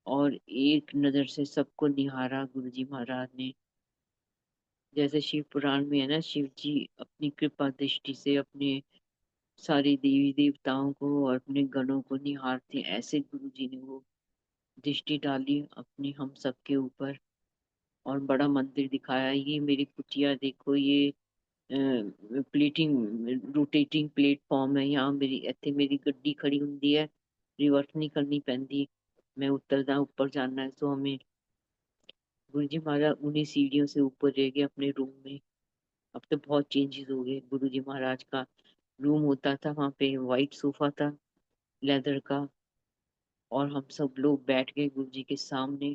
और एक नजर से सबको निहारा गुरु जी महाराज ने। जैसे शिव पुराण में है ना, शिव जी अपनी कृपा दृष्टि से अपने सारे देवी देवताओं को और अपने गणों को निहारते हैं, ऐसे गुरु जी ने वो दृष्टि डाली अपनी हम सबके ऊपर, और बड़ा मंदिर दिखाया। ये मेरी कुटिया देखो, ये प्लेटिंग रोटेटिंग प्लेटफॉर्म है, यहाँ मेरी इतने मेरी गड्डी खड़ी हुंदी है, रिवर्स नहीं करनी पैंदी, मैं उतरदा ऊपर जाना है तो हमें। गुरु जी महाराज उन्हीं सीढ़ियों से ऊपर रह गए अपने रूम में। अब तो बहुत चेंजेस हो गए, गुरु जी महाराज का रूम होता था वहां पे, वाइट सोफा था लेदर का, और हम सब लोग बैठ गए गुरु जी के सामने।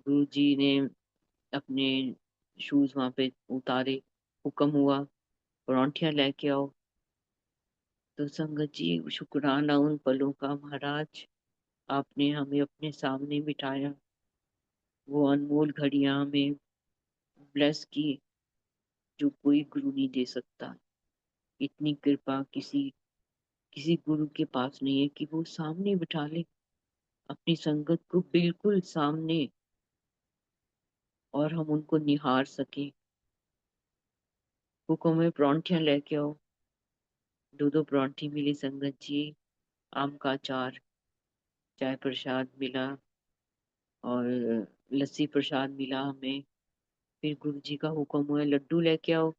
गुरु जी ने अपने शूज वहां पे उतारे, हुक्म हुआ परौंठियां लेके आओ। तो संगत जी शुक्राना उन पलों का महाराज, आपने हमें अपने सामने बिठाया, वो अनमोल घड़ियां हमें ब्लेस की, जो कोई गुरु नहीं दे सकता। इतनी कृपा किसी किसी गुरु के पास नहीं है कि वो सामने बिठा ले अपनी संगत को बिल्कुल सामने, और हम उनको निहार सके। हुक्म है परौंठियां लेके आओ, दो दो परौंठी मिली संगत जी, आम का अचार, चाय प्रसाद मिला, और लस्सी प्रसाद मिला हमें। फिर गुरु जी का हुक्म हुआ लड्डू लेके आओ।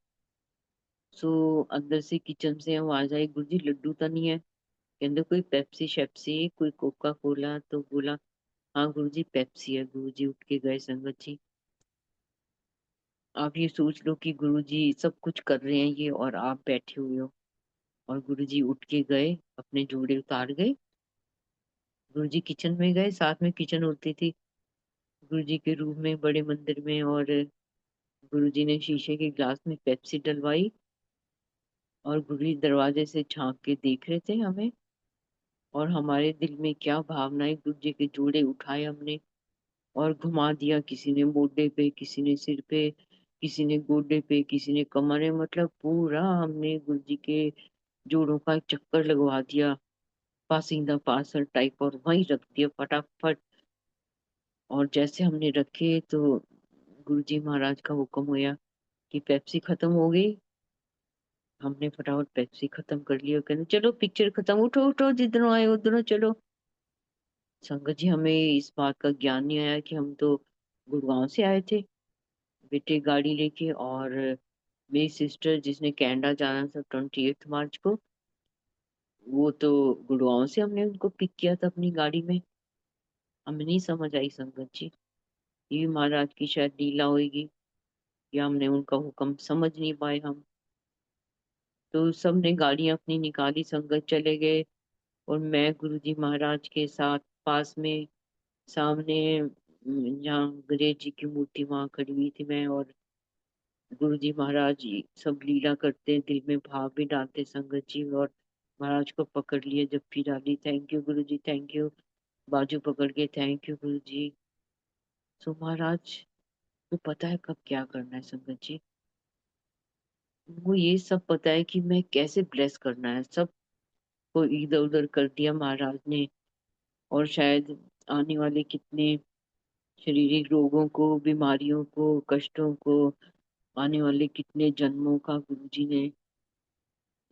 सो अंदर से किचन से आवाज आई, गुरु जी लड्डू तो नहीं है, कहते कोई पेप्सी शेप्सी कोई कोका कोला, तो बोला हाँ गुरु जी पेप्सी है। गुरु जी उठ के गए संगत जी। आप ये सोच लो कि गुरु जी सब कुछ कर रहे हैं ये, और आप बैठे हुए हो। और गुरु जी उठ के गए, अपने जोड़े उतार गए, गुरु जी किचन में गए, साथ में किचन होती थी गुरु जी के रूम में बड़े मंदिर में, और गुरु जी ने शीशे के ग्लास में पेप्सी डलवाई, और गुरु जी दरवाजे से झांक के देख रहे थे हमें। और हमारे दिल में क्या भावनाएं, गुरु जी के जोड़े उठाए हमने और घुमा दिया, किसी ने मोढे पे, किसी ने सिर पे, किसी ने गोडे पे, किसी ने कमरे, मतलब पूरा हमने गुरु जी के जोड़ों का एक चक्कर लगवा दिया, पासिंग द पार्सल टाइप, और वहीं रख दिया फटाफट। और जैसे हमने रखे तो गुरु जी महाराज का हुक्म हुआ कि पेप्सी खत्म हो गई। हमने फटाफट पेप्सी खत्म कर लिया, कहने चलो पिक्चर खत्म, उठो उठो जिधरों आए उधरों चलो। संगत जी हमें इस बात का ज्ञान नहीं आया कि हम तो गुड़गांव से आए थे बेटे गाड़ी लेके, और मेरी सिस्टर जिसने कनाडा जाना था 28 मार्च को, वो तो गुड़गांव से हमने उनको पिक किया था अपनी गाड़ी में। हमें नहीं समझ आई संगत जी, ये भी महाराज की शायद लीला होगी, या हमने उनका हुक्म समझ नहीं पाए हम। तो सबने गाड़ियां अपनी निकाली, संगत चले गए, और मैं गुरु जी महाराज के साथ पास में सामने जहाँ गणेश जी की मूर्ति वहां खड़ी हुई थी मैं, और गुरु जी महाराज जी सब लीला करते, दिल में भाव भी डालते संगत जी, और महाराज को पकड़ लिए, जप्फी डाली, thank you Guru ji thank you, बाजू पकड़ के थैंक यू गुरु जी। सो महाराज को पता है कब क्या करना है संगत जी, वो ये सब पता है कि मैं कैसे ब्लेस करना है, सब को इधर उधर कर दिया महाराज ने। और शायद आने वाले कितने शारीरिक रोगों को, बीमारियों को, कष्टों को, आने वाले कितने जन्मों का गुरु जी ने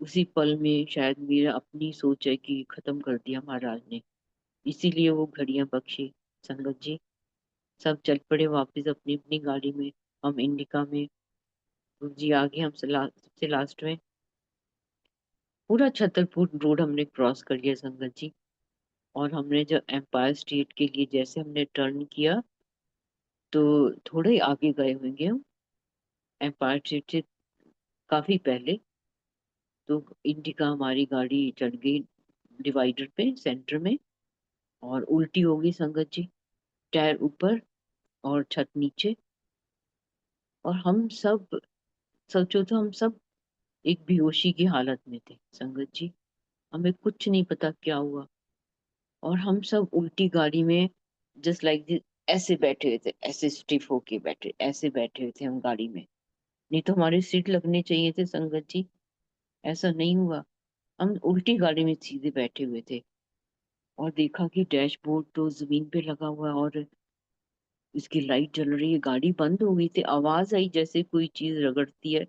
उसी पल में, शायद मेरा अपनी सोच है कि खत्म कर दिया महाराज ने, इसीलिए वो घड़ियां बख्शी संगत जी। सब चल पड़े वापस अपनी अपनी गाड़ी में, हम इंडिका में, गुरु जी आगे, हम सबसे लास्ट में। पूरा छतरपुर रोड हमने क्रॉस कर लिया संगत जी। और हमने जब एम्पायर स्टेट के लिए जैसे हमने टर्न किया, तो थोड़े ही आगे गए होंगे हम एम्पायर स्टेट से काफी पहले। तो इंडिका हमारी गाड़ी चढ़ गई डिवाइडर पे सेंटर में, और उल्टी हो गई संगत जी। टायर ऊपर और छत नीचे। और हम सब, सोचो तो हम सब एक बेहोशी की हालत में थे संगत जी। हमें कुछ नहीं पता क्या हुआ। और हम सब उल्टी गाड़ी में जस्ट लाइक दिस ऐसे बैठे हुए थे, ऐसे स्टिफ होके बैठे, ऐसे बैठे हुए थे हम गाड़ी में। नहीं तो हमारे सीट लगने चाहिए थे संगत जी, ऐसा नहीं हुआ। हम उल्टी गाड़ी में सीधे बैठे हुए थे। और देखा कि डैशबोर्ड तो जमीन पे लगा हुआ है और इसकी लाइट जल रही है। गाड़ी बंद हो गई थी, आवाज आई जैसे कोई चीज रगड़ती है।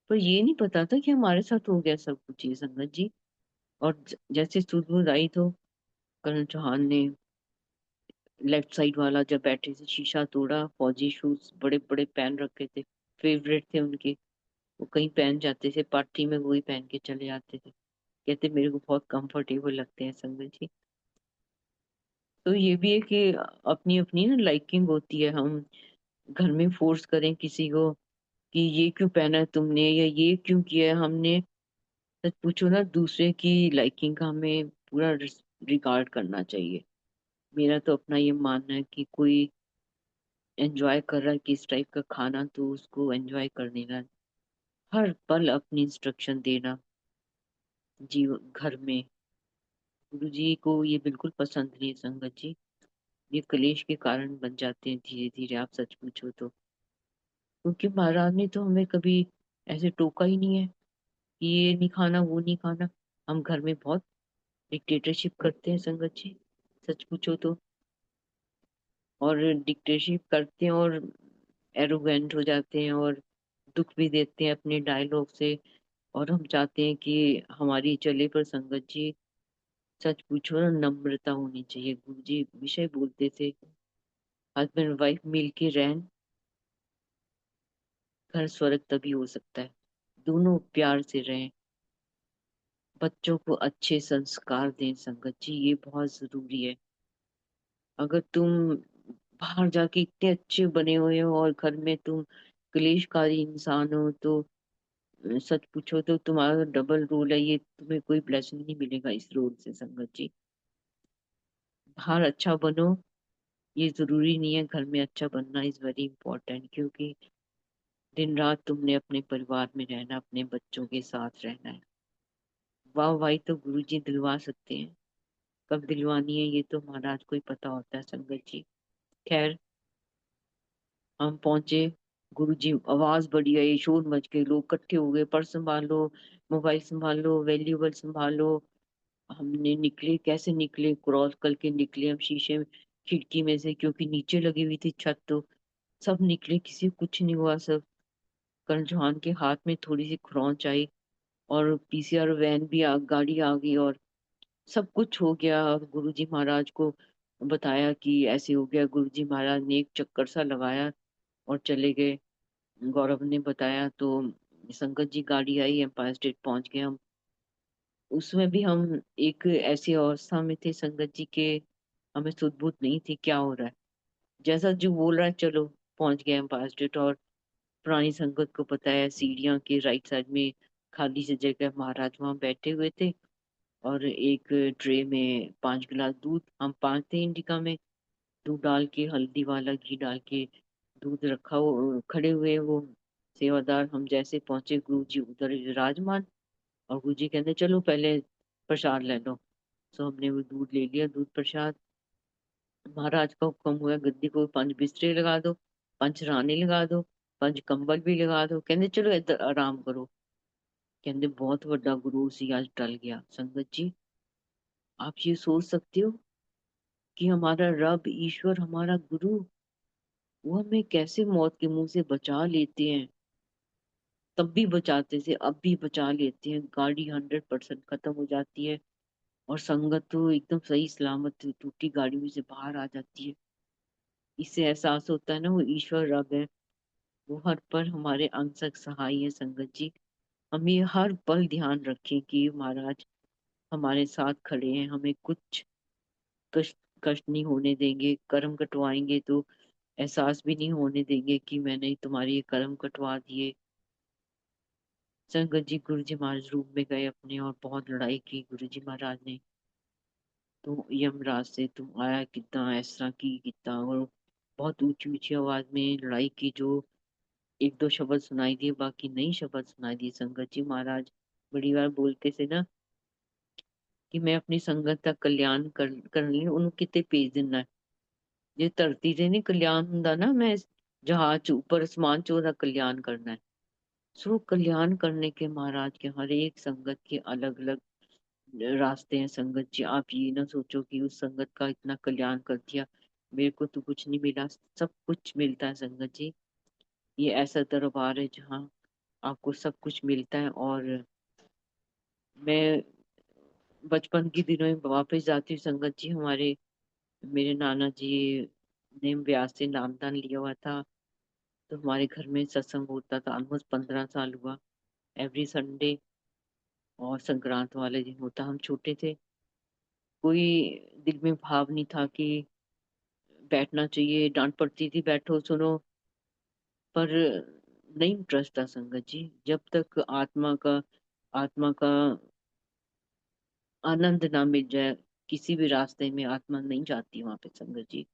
पर ये नहीं पता था कि हमारे साथ हो गया सब कुछ ये संगत जी। और जैसे सुध आई तो करण चौहान ने लेफ्ट साइड वाला जब बैठे थे शीशा तोड़ा। फौजी शूज बड़े बड़े पहन रखे थे, फेवरेट थे उनके। वो कहीं पहन जाते थे पार्टी में, वही पहन के चले जाते थे। कहते मेरे को बहुत कंफर्टेबल लगते हैं संगत जी। तो ये भी है कि अपनी अपनी ना लाइकिंग होती है। हम घर में फोर्स करें किसी को कि ये क्यों पहना है तुमने, या ये क्यों किया है हमने। सच पूछो ना, दूसरे की लाइकिंग का हमें पूरा रिगार्ड करना चाहिए। मेरा तो अपना ये मानना है कि कोई एंजॉय कर रहा है किस टाइप का खाना, तो उसको एंजॉय करने का हर पल अपनी इंस्ट्रक्शन देना जीव घर में। गुरु जी को ये बिल्कुल पसंद नहीं है संगत जी। ये कलेश के कारण बन जाते हैं धीरे धीरे, आप सच पूछो तो। क्योंकि महाराज ने तो हमें कभी ऐसे टोका ही नहीं है कि ये नहीं खाना वो नहीं खाना। हम घर में बहुत डिक्टेटरशिप करते हैं संगत जी, सच पूछो तो। और डिक्टेटरशिप करते हैं और एरोगेंट हो जाते हैं और दुख भी देते हैं अपने डायलॉग से। और हम चाहते हैं कि हमारी चले, पर संगत जी सच पूछो ना, नम्रता होनी चाहिए। गुरु जी विषय बोलते थे, हस्बैंड वाइफ मिल के रहन, घर स्वर्ग तभी हो सकता है। दोनों प्यार से रहें, बच्चों को अच्छे संस्कार दें संगत जी, ये बहुत जरूरी है। अगर तुम बाहर जाके इतने अच्छे बने हुए हो और घर में तुम क्लेशकारी इंसान हो, तो सच पूछो तो तुम्हारा डबल रोल है ये, तुम्हें कोई ब्लेसिंग नहीं मिलेगा इस रोल से संगत जी। बाहर अच्छा बनो, ये जरूरी नहीं है घर में अच्छा बनना इज वेरी इंपॉर्टेंट। क्योंकि दिन रात तुमने अपने परिवार में रहना, अपने बच्चों के साथ रहना है। वाह वाही तो गुरु जी दिलवा सकते हैं, कब दिलवानी है ये तो महाराज को ही पता होता है संगत जी। खैर, हम पहुंचे। गुरु जी आवाज बड़ी आई, शोर मच गए, लोग इकट्ठे हो गए, पर्स संभालो, मोबाइल संभालो, वैल्यूबल संभालो। हमने निकले, कैसे निकले, क्रॉस करके निकले हम शीशे में, खिड़की में से, क्योंकि नीचे लगी हुई थी छत। तो सब निकले, किसी को कुछ नहीं हुआ। सब करण चौहान के हाथ में थोड़ी सी खरोंच आई, और पीसीआर वैन भी गाड़ी आ गई, और सब कुछ हो गया। और गुरुजी महाराज को बताया कि ऐसे हो गया। गुरुजी महाराज ने एक चक्कर सा लगाया और चले गए। गौरव ने बताया तो संगत जी गाड़ी आई, एम्पायर स्टेट पहुंच गए हम। उसमें भी हम एक ऐसी अवस्था में थे संगत जी के, हमें सुध बुध नहीं थी क्या हो रहा है। जैसा जो बोल रहा है चलो, पहुंच गए एम्पायर स्टेट। और पुरानी संगत को पता है सीढ़ियाँ के राइट साइड में खाली सी जगह, महाराज वहां बैठे हुए थे। और एक ट्रे में 5 गिलास दूध, हम 5 थे इंडिका में, दूध डाल के, हल्दी वाला घी डाल के दूध रखा हो, खड़े हुए वो सेवादार। हम जैसे पहुंचे, गुरु जी उधर विराजमान। और गुरु जी कहते चलो पहले प्रसाद ले लो। तो हमने वो दूध ले लिया, दूध प्रसाद। महाराज का हुक्म हुआ, गद्दी को 5 बिस्तरे लगा दो, 5 रानी लगा दो, 5 कंबल भी लगा दो। कहते चलो इधर आराम करो। कहते बहुत बड़ा गुरु सी आज टल गया संगत जी। आप ये सोच सकते हो कि हमारा रब ईश्वर, हमारा गुरु, वो हमें कैसे मौत के मुंह से बचा लेते हैं। तब भी बचाते थे, अब भी बचा लेते हैं। गाड़ी 100% खत्म हो जाती है, और संगत तो एकदम सही सलामत टूटी गाड़ी में से बाहर आ जाती है। इससे एहसास होता है ना, वो ईश्वर रब है, वो हर पर हमारे अंग संग सहाय है संगत जी। हम ये हर पल ध्यान रखें कि महाराज हमारे साथ खड़े हैं, हमें कुछ कष्ट कष्ट नहीं होने देंगे। कर्म कटवाएंगे तो एहसास भी नहीं होने देंगे कि मैंने तुम्हारे ये कर्म कटवा दिए। संगत जी गुरु जी महाराज रूप में गए अपने और बहुत लड़ाई की गुरु जी महाराज ने। तो यमराज से तुम आया कितना, ऐसा की कितना, और बहुत ऊंची ऊंची आवाज में लड़ाई की। जो एक दो शब्द सुनाई दिए, बाकी नहीं शब्द सुनाई दिए। संगत जी महाराज बड़ी बार बोलते थे ना कि मैं अपनी संगत का कल्याण करने ਲਈ ਉਹਨੂੰ ਕਿਤੇ ਭੇਜ ਦਿੰਦਾ। ਜੇ ਧਰਤੀ ਤੇ ਨਹੀਂ ਕਲਿਆਣ ਹੁੰਦਾ ਨਾ, मैं जहाज च ऊपर आसमान च ਉਹਦਾ कल्याण करना है। सो कल्याण करने के महाराज के हर एक संगत के अलग अलग रास्ते हैं। संगत जी आप ये ना सोचो कि उस संगत का इतना कल्याण कर दिया, मेरे को तो कुछ नहीं मिला। सब कुछ मिलता है संगत जी। ये ऐसा दरबार है जहाँ आपको सब कुछ मिलता है। और मैं बचपन के दिनों में वापस जाती हूँ संगत जी। हमारे मेरे नाना जी ने ब्यास से नामदान लिया हुआ था, तो हमारे घर में सत्संग होता था। ऑलमोस्ट 15 साल हुआ एवरी संडे, और संक्रांत वाले दिन होता। हम छोटे थे, कोई दिल में भाव नहीं था कि बैठना चाहिए, डांट पड़ती थी बैठो सुनो, पर नहीं इंटरेस्ट था संगत जी। जब तक आत्मा का आनंद ना मिल जाए, किसी भी रास्ते में आत्मा नहीं जाती वहां पे संगत जी।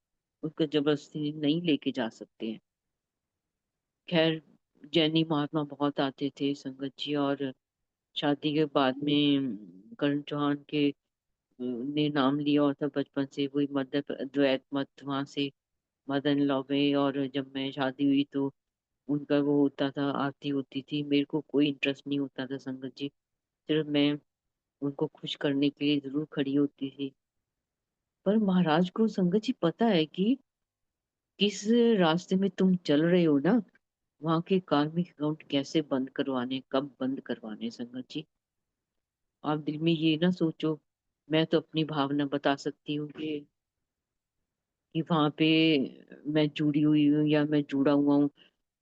उसको जबरदस्ती नहीं लेके जा सकते हैं। खैर, जैनी महात्मा बहुत आते थे संगत जी। और शादी के बाद में करण चौहान के ने नाम लिया और था बचपन से, वही मध्य द्वैत मत वहां से मदन लॉ में। और जब मैं शादी हुई तो उनका वो होता था, आरती होती थी। मेरे को कोई इंटरेस्ट नहीं होता था संगत जी, सिर्फ मैं उनको खुश करने के लिए जरूर खड़ी होती थी। पर महाराज को संगत जी पता है कि किस रास्ते में तुम चल रहे हो ना, वहां के कार्मिक अकाउंट कैसे बंद करवाने, कब बंद करवाने संगत जी। आप दिल में ये ना सोचो। मैं तो अपनी भावना बता सकती हूँ कि वहां पे मैं जुड़ी हुई हूँ या मैं जुड़ा हुआ हूँ,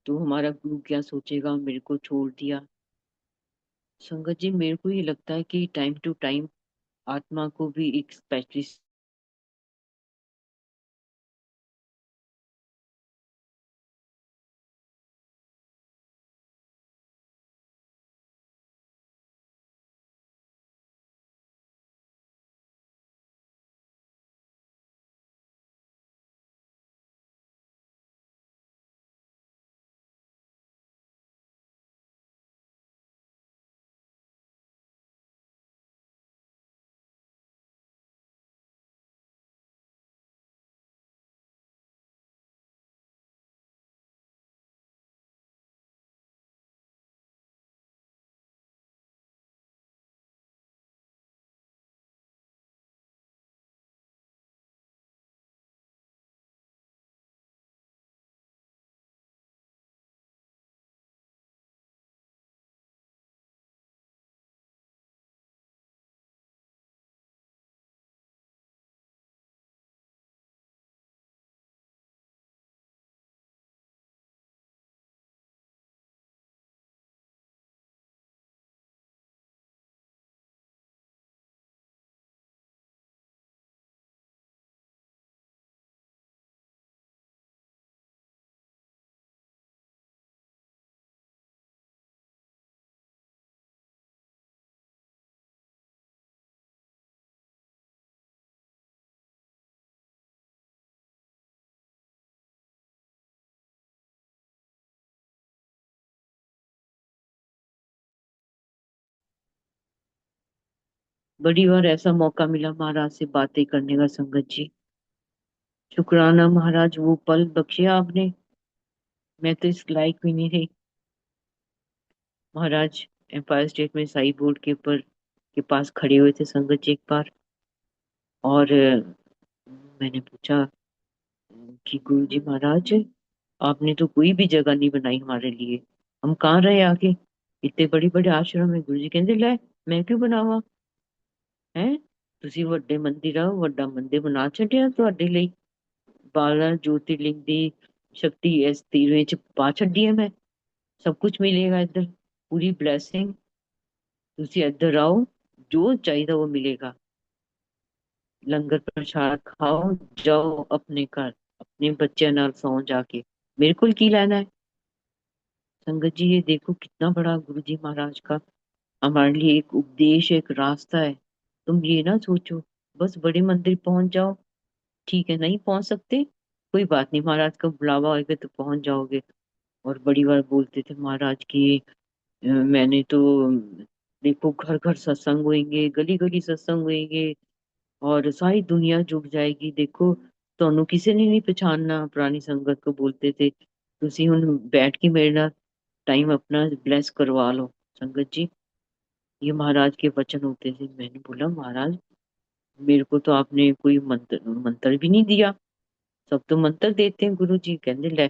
तो हमारा गुरु क्या सोचेगा, मेरे को छोड़ दिया। संगत जी मेरे को ये लगता है कि टाइम टू टाइम आत्मा को भी एक स्पेशलिस्ट। बड़ी बार ऐसा मौका मिला महाराज से बातें करने का संगत जी। शुक्राना महाराज, वो पल बख्शे आपने। मैं तो इस लायक भी नहीं रही। महाराज एम्पायर स्टेट में साई बोर्ड के ऊपर के पास खड़े हुए थे संगत जी एक बार। और मैंने पूछा कि गुरु जी महाराज, आपने तो कोई भी जगह नहीं बनाई हमारे लिए, हम कहाँ रहे आके, इतने बड़े बड़े आश्रम है। गुरु जी कहते ਲੈ मैं क्यों बनावा है, ਤੁਸੀਂ ਵੱਡੇ ਮੰदिर ਆ, ਵੱਡਾ ਮੰदिर ਬਣਾ ਛੱਡਿਆ ਤੁਹਾਡੇ ਲਈ। 12 ज्योतिर्लिंग ਦੀ शक्ति इस 13वें ਚ ਪਾ ਛੱਡੀ ਹੈ मैं। सब कुछ मिलेगा इधर, पूरी ब्लेसिंग। ਤੁਸੀਂ ਇੱਧਰ ਆਓ, ਜੋ ਚਾਹੀਦਾ वो मिलेगा। लंगर प्रसाद खाओ, जाओ अपने घर, अपने बच्चे नाल सौ जाके, मेरे को की लेना है। संगत जी ये देखो कितना बड़ा गुरु जी महाराज का हमारे लिए एक उपदेश, एक रास्ता है। तुम ये ना सोचो बस बड़े मंदिर पहुंच जाओ, ठीक है, नहीं पहुंच सकते कोई बात नहीं, महाराज का बुलावा होगा तो पहुंच जाओगे। और बड़ी बार बोलते थे महाराज की मैंने तो देखो घर घर सत्संग होंगे, गली गली सत्संग होंगे, और सारी दुनिया जुट जाएगी। देखो ਤੁਹਾਨੂੰ ਕਿਸੇ ਨੇ नहीं पहचानना, पुरानी संगत को बोलते थे। ਤੁਸੀਂ ਹੁਣ बैठ के मेरे ਨਾਲ टाइम अपना ब्लेस करवा लो। संगत जी ये महाराज के वचन होते थे। मैंने बोला महाराज मेरे को तो आपने कोई मंत्र मंत्र भी नहीं दिया, सब तो मंत्र देते हैं गुरु जी। कहने ले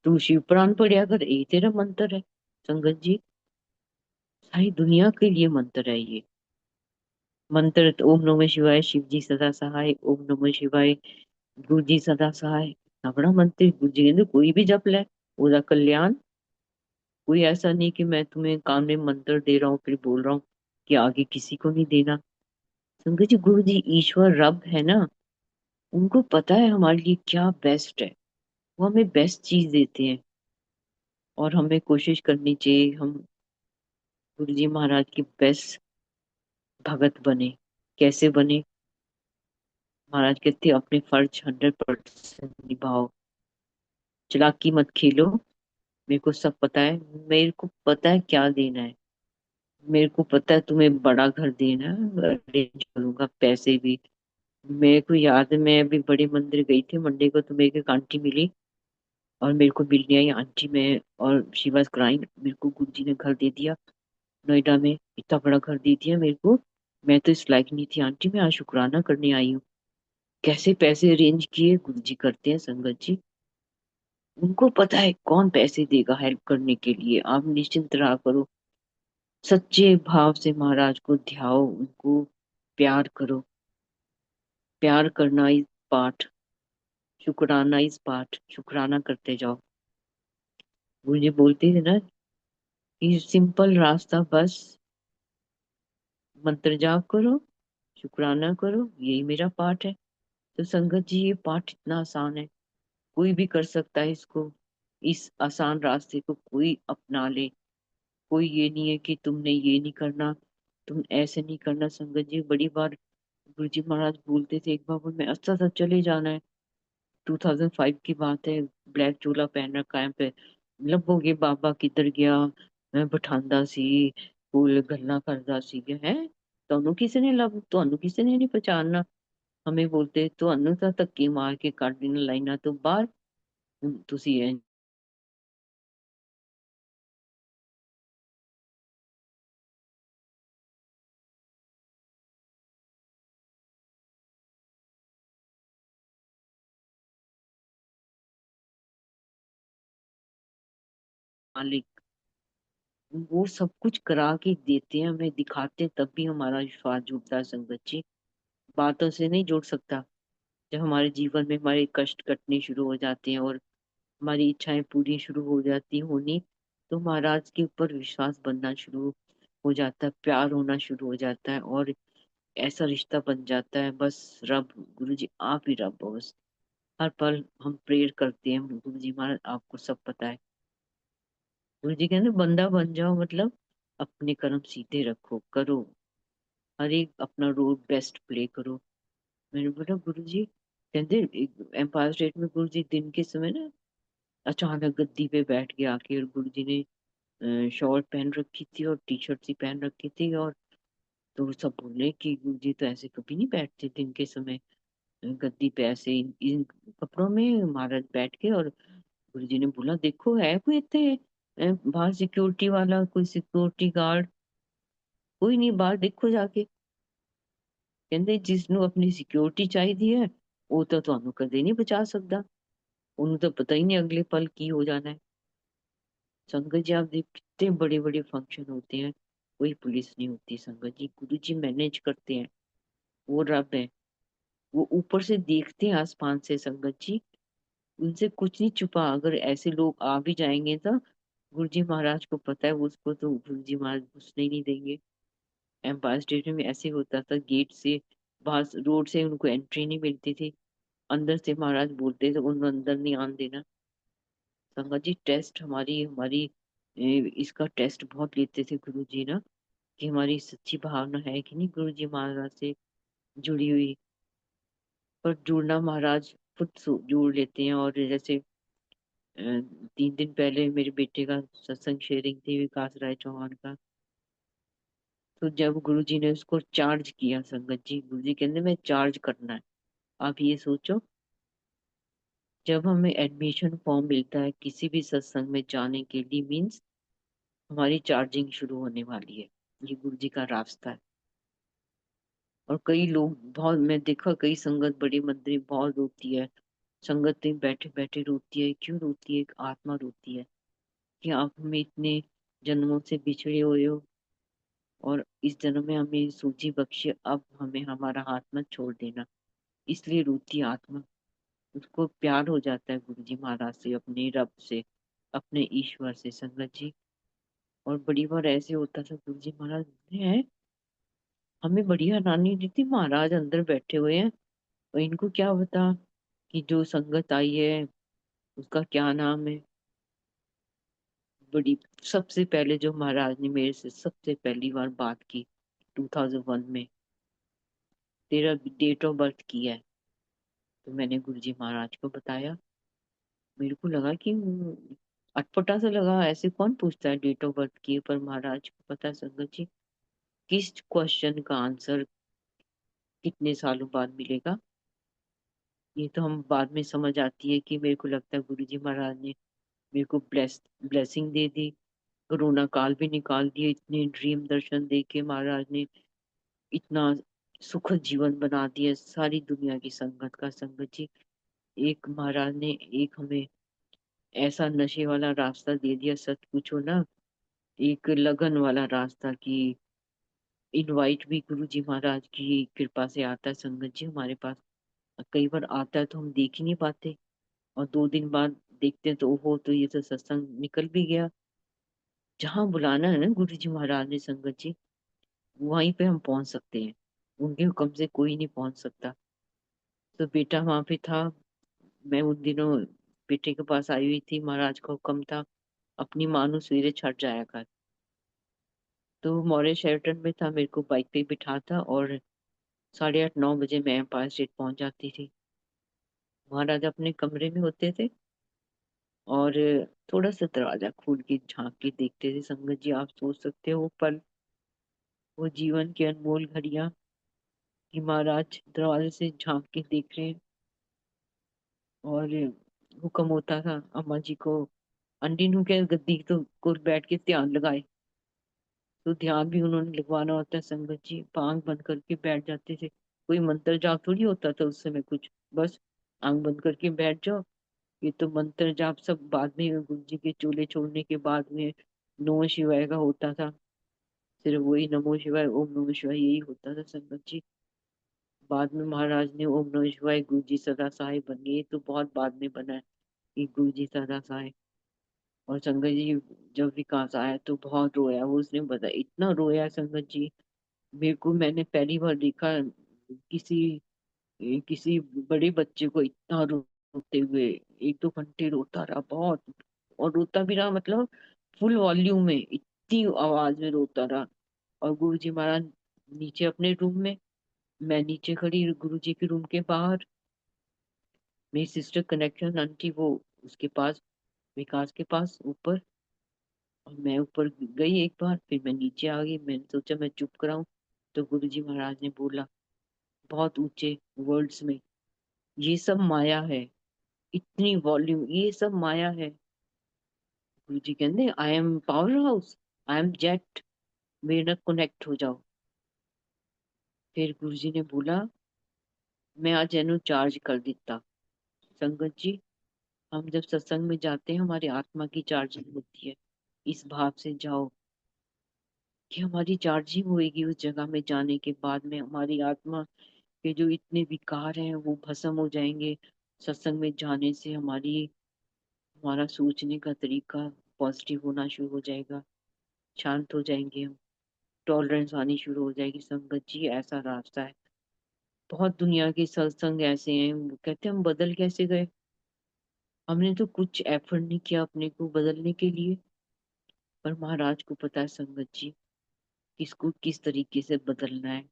तू शिव पुराण पढ़िया कर, यही तेरा मंत्र है। संगत जी सारी दुनिया के लिए मंत्र है ये मंत्र। तो ओम नमः शिवाय, शिव जी सदा सहाय, ओम नमः शिवाय, गुरु जी सदा सहाय। इतना बड़ा मंत्र गुरु जी कहते कोई भी जप ले ਉਹਦਾ कल्याण। कोई ऐसा नहीं कि मैं तुम्हें कान में मंत्र दे रहा हूँ फिर बोल रहा हूँ कि आगे किसी को नहीं देना। संगत जी गुरु जी ईश्वर रब है ना, उनको पता है हमारे लिए क्या बेस्ट है, वो हमें बेस्ट चीज देते हैं। और हमें कोशिश करनी चाहिए हम गुरु जी महाराज की बेस्ट भगत बने। कैसे बने? महाराज कहते अपने फर्ज 100% निभाओ, चालाकी मत खेलो। मेरे को सब पता है, मेरे को पता है क्या देना है, मेरे को पता है तुम्हें बड़ा घर देना है, अरेंज करूंगा पैसे भी। मेरे को याद है मैं अभी बड़े मंदिर गई थी मंडे को, तो मेरे को एक आंटी मिली और मेरे को मिलने आई आंटी में, और शी वाज क्राइंग। मेरे को गुरु जी ने घर दे दिया नोएडा में, इतना बड़ा घर दे दिया मेरे को। मैं तो इस लायक नहीं थी आंटी, मैं आज शुक्राना करने आई हूँ। कैसे पैसे अरेंज किए गुरु जी करते हैं संगत जी। उनको पता है कौन पैसे देगा हेल्प करने के लिए। आप निश्चिंत रहा करो, सच्चे भाव से महाराज को ध्याओ, उनको प्यार करो। प्यार करना इस पाठ, शुक्राना इस पाठ, शुक्राना करते जाओ। मुझे बोलते थे ना कि सिंपल रास्ता बस मंत्र जाप करो, शुक्राना करो, यही मेरा पाठ है। तो संगत जी ये पाठ इतना आसान है, कोई भी कर सकता है इसको। इस आसान रास्ते को कोई अपना ले। कोई ये नहीं है कि तुमने ये नहीं करना, तुम ऐसे नहीं करना। संगत जी बड़ी बार गुरु जी महाराज बोलते थे, एक बार मैं अच्छा सा चले जाना है, 2005 की बात है, ब्लैक चोला पहन रखा है पे, ਲੱਭੋਗੇ ਬਾਬਾ ਕਿੱਧਰ ਗਿਆ, ਮੈਂ ਬਿਠਾਂਦਾ ਸੀ ਕੋਲ ਗੱਲਾਂ ਕਰਦਾ ਸੀ ਹੈ। ਤੁਹਾਨੂੰ ਕਿਸੇ ਨੇ ਲੱਭ, ਤੁਹਾਨੂੰ ਕਿਸੇ ਨੇ ਨਹੀਂ ਪਛਾਣਨਾ। ਹਮੇ ਬੋਲਤੇ ਤੁਹਾਨੂੰ ਤਾਂ ਧੱਕੇ ਮਾਰ ਕੇ ਕੱਢ ਦੇਣਾ ਲਾਈਨਾਂ ਤੋਂ ਬਾਹਰ, ਤੁਸੀਂ ਇਹ मालिक, वो सब कुछ करा के देते हैं हमें, दिखाते हैं, तब भी हमारा विश्वास जुड़ता है संगत जी। बातों से नहीं जुड़ सकता। जब हमारे जीवन में हमारे कष्ट कटने शुरू हो जाते हैं और हमारी इच्छाएं पूरी शुरू हो जाती होनी, तो महाराज के ऊपर विश्वास बनना शुरू हो जाता है, प्यार होना शुरू हो जाता है, और ऐसा रिश्ता बन जाता है बस रब, गुरु जी आप ही रब हो बस। हर पल हम प्रेयर करते हैं गुरु जी महाराज आपको सब पता है। गुरु जी कहते बंदा बन जाओ मतलब अपने कर्म सीधे रखो, करो हर एक अपना रोल बेस्ट प्ले करो। मैंने बोला गुरु जी, कहते एम्पायर स्टेट में गुरु जी दिन के समय ना अचानक गद्दी पे बैठ के आके, और गुरु जी ने शॉर्ट पहन रखी थी और टी शर्ट सी पहन रखी थी, और तो सब बोले कि गुरु जी तो ऐसे कभी नहीं बैठते दिन के समय गद्दी पे ऐसे इन कपड़ों में महाराज बैठ के। और गुरु जी ने बोला देखो है कोई इतने बाहर सिक्योरिटी वाला, कोई सिक्योरिटी गार्ड, कोई नहीं बाहर देखो जाके। ਕਹਿੰਦੇ ਜਿਸ ਨੂੰ ਆਪਣੀ ਸਿਕਿਉਰਿਟੀ ਚਾਹੀਦੀ ਹੈ ਉਹ ਤਾਂ ਤੁਹਾਨੂੰ ਕਦੇ ਨਹੀਂ ਬਚਾ ਸਕਦਾ, ਉਹਨੂੰ ਤਾਂ पता ही नहीं अगले पल की हो जाना है। संगत जी आप देख कितने बड़े बड़े फंक्शन होते हैं, कोई पुलिस नहीं होती संगत जी, गुरु जी मैनेज करते हैं। वो रब है, वो ऊपर से देखते हैं आसमान से संगत जी, उनसे कुछ नहीं छुपा। अगर ऐसे लोग आ भी जाएंगे तो गुरु जी महाराज को पता है, वो उसको तो गुरु जी महाराज घुसने ही नहीं देंगे। एम्पायर स्टेट में ऐसे होता था, गेट से बाहर रोड से उनको एंट्री नहीं मिलती थी, अंदर से महाराज बोलते थे उन्हें अंदर नहीं आने देना। संगत जी टेस्ट हमारी हमारी इसका टेस्ट बहुत लेते थे गुरु जी ना, कि हमारी सच्ची भावना है कि नहीं गुरु जी महाराज से जुड़ी हुई। पर जुड़ना महाराज खुद जोड़ लेते हैं। और जैसे 3 दिन पहले मेरे बेटे का सत्संग शेयरिंग थी, विकास राय चौहान का। तो जब गुरु जी ने उसको चार्ज किया, संगत जी गुरु जी कहते मैं चार्ज करना है। आप ये सोचो, जब हमें एडमिशन फॉर्म मिलता है किसी भी सत्संग में जाने के लिए, मीन्स हमारी चार्जिंग शुरू होने वाली है। ये गुरु जी का रास्ता है। और कई लोग बहुत, मैं देखा कई संगत बड़ी मंदिर बहुत रोती है, संगत में बैठे बैठे रोती है। क्यों रोती है? एक आत्मा रोती है कि आप हमें इतने जन्मों से बिछड़े हुए हो, और इस जन्म में हमें सूझी बख्शे, अब हमें हमारा हाथ मत छोड़ देना। इसलिए रोती है आत्मा। उसको प्यार हो जाता है गुरु जी महाराज से, अपने रब से, अपने ईश्वर से, संगत जी। और बड़ी बार ऐसे होता था, गुरु जी महाराज हैं, हमें बड़ी हैरानी दी थी, महाराज अंदर बैठे हुए हैं और इनको क्या बता कि जो संगत आई है उसका क्या नाम है। बड़ी सबसे पहले जो महाराज ने मेरे से सबसे पहली बार बात की 2001 में, तेरा डेट ऑफ बर्थ किया है। तो मैंने गुरु जी महाराज को बताया। मेरे को लगा कि अटपटा सा लगा, ऐसे कौन पूछता है डेट ऑफ बर्थ की, पर महाराज को पता है संगत जी किस क्वेश्चन का आंसर कितने सालों बाद मिलेगा। ये तो हम बाद में समझ आती है, कि मेरे को लगता है गुरु जी महाराज ने मेरे को ब्लेसिंग दे दी, कोरोना काल भी निकाल दिया, इतने ड्रीम दर्शन दे के महाराज ने इतना सुखद जीवन बना दिया सारी दुनिया की संगत का। संगत जी एक महाराज ने एक हमें ऐसा नशे वाला रास्ता दे दिया, सच पूछो ना, एक लगन वाला रास्ता की। इनवाइट भी गुरु जी महाराज की कृपा से आता है संगत जी हमारे पास। कई बार आता है तो हम देख ही नहीं पाते, और 2 दिन बाद देखते हैं तो ओहो, तो ये तो सत्संग निकल भी गया। जहाँ बुलाना है ना गुरु जी महाराज ने संगत जी, वहीं पे हम पहुंच सकते हैं, उनके हुक्म से कोई नहीं पहुंच सकता। तो बेटा वहां पे था, मैं उन दिनों बेटे के पास आई हुई थी, महाराज का हुक्म था अपनी माँ ਨੂੰ सवेरे छट जाया कर। तो मौर्य शेल्टन में था, मेरे को बाइक पे बिठा था, और 8:30-9 बजे मैं एम्पायर स्टेट पहुंच जाती थी। महाराज अपने कमरे में होते थे, और थोड़ा सा दरवाजा खोल के झांक के देखते थे। संगत जी आप सोच सकते हो वो पल, वो जीवन की अनमोल घड़ियां, कि महाराज दरवाजे से झांक के देख रहे हैं। और हुक्म होता था अम्मा जी को, आंटी नु के गद्दी तो को बैठ के ध्यान लगाए। तो ध्यान भी उन्होंने लिखवाना होता है संगत जी, आंख बंद करके बैठ जाते थे। कोई मंत्र जाप थोड़ी होता था उस समय कुछ, बस आंख बंद करके बैठ जाओ। ये तो मंत्र जाप सब बाद में, गुरु जी के चोले छोड़ने के बाद में नमः शिवाय का होता था। सिर्फ वही नमो शिवाय, ओम नमः शिवाय यही होता था संगत जी। बाद में महाराज ने ओम नमः शिवाय गुरु जी सदा सहाय बने, ये तो बहुत बाद में बना है कि गुरु जी सदा सहाय। और संगत जी जब विकास आया तो बहुत रोया, वो उसने बताया इतना रोया संगत जी। मेरे को, मैंने पहली बार देखा किसी किसी बड़े बच्चे को इतना रोते हुए। 1-2 घंटे रोता रहा बहुत, और रोता भी रहा मतलब फुल वॉल्यूम में, इतनी आवाज में रोता रहा। और गुरु जी महाराज नीचे अपने रूम में, मैं नीचे खड़ी गुरु जी के रूम के बाहर। मेरी सिस्टर कनेक्शन आंटी वो उसके पास, विकास के पास ऊपर। और मैं ऊपर गई एक बार, फिर मैं नीचे आ गई, मैंने सोचा मैं चुप कराऊं। तो गुरु जी महाराज ने बोला बहुत ऊंचे वर्ड्स में, ये सब माया है, इतनी वॉल्यूम, ये सब माया है। गुरु जी कहते I am power house, I am jet, मेरे ਨਾਲ कनेक्ट हो जाओ। फिर गुरु जी ने बोला मैं आज एनु चार्ज कर दिता। संगत जी हम जब सत्संग में जाते हैं हमारी आत्मा की चार्जिंग होती है, इस भाव से जाओ कि हमारी चार्जिंग होएगी। उस जगह में जाने के बाद में हमारी आत्मा के जो इतने विकार हैं वो भस्म हो जाएंगे। सत्संग में जाने से हमारी, हमारा सोचने का तरीका, पॉजिटिव होना शुरू हो जाएगा, शांत हो जाएंगे हम, टॉलरेंस आनी शुरू हो जाएगी। संगत जी ऐसा रास्ता है। बहुत दुनिया के सत्संग ऐसे हैं, वो कहते हैं हम बदल कैसे गए, हमने तो कुछ एफर्ट नहीं किया अपने को बदलने के लिए। पर महाराज को पता है संगत जी, किसको किस तरीके से बदलना है,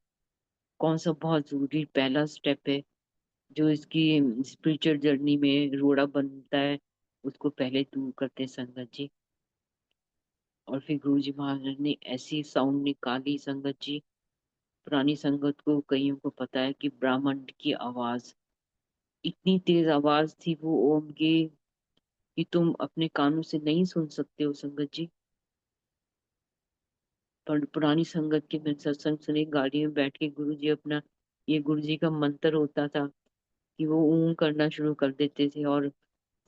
कौन सा बहुत जरूरी पहला स्टेप है जो इसकी स्पिरिचुअल जर्नी में रोड़ा बनता है, उसको पहले दूर करते हैं संगत जी। और फिर गुरु जी महाराज ने ऐसी साउंड निकाली संगत जी, पुरानी संगत को कईयों को पता है कि ब्राह्मण की आवाज, इतनी तेज आवाज थी वो ओम की कि तुम अपने कानों से नहीं सुन सकते हो संगत जी। पर पुरानी संगत के मैंने सत्संग सुने, गाड़ी में बैठ के गुरु जी अपना, ये गुरु जी का मंत्र होता था कि वो ऊं करना शुरू कर देते थे और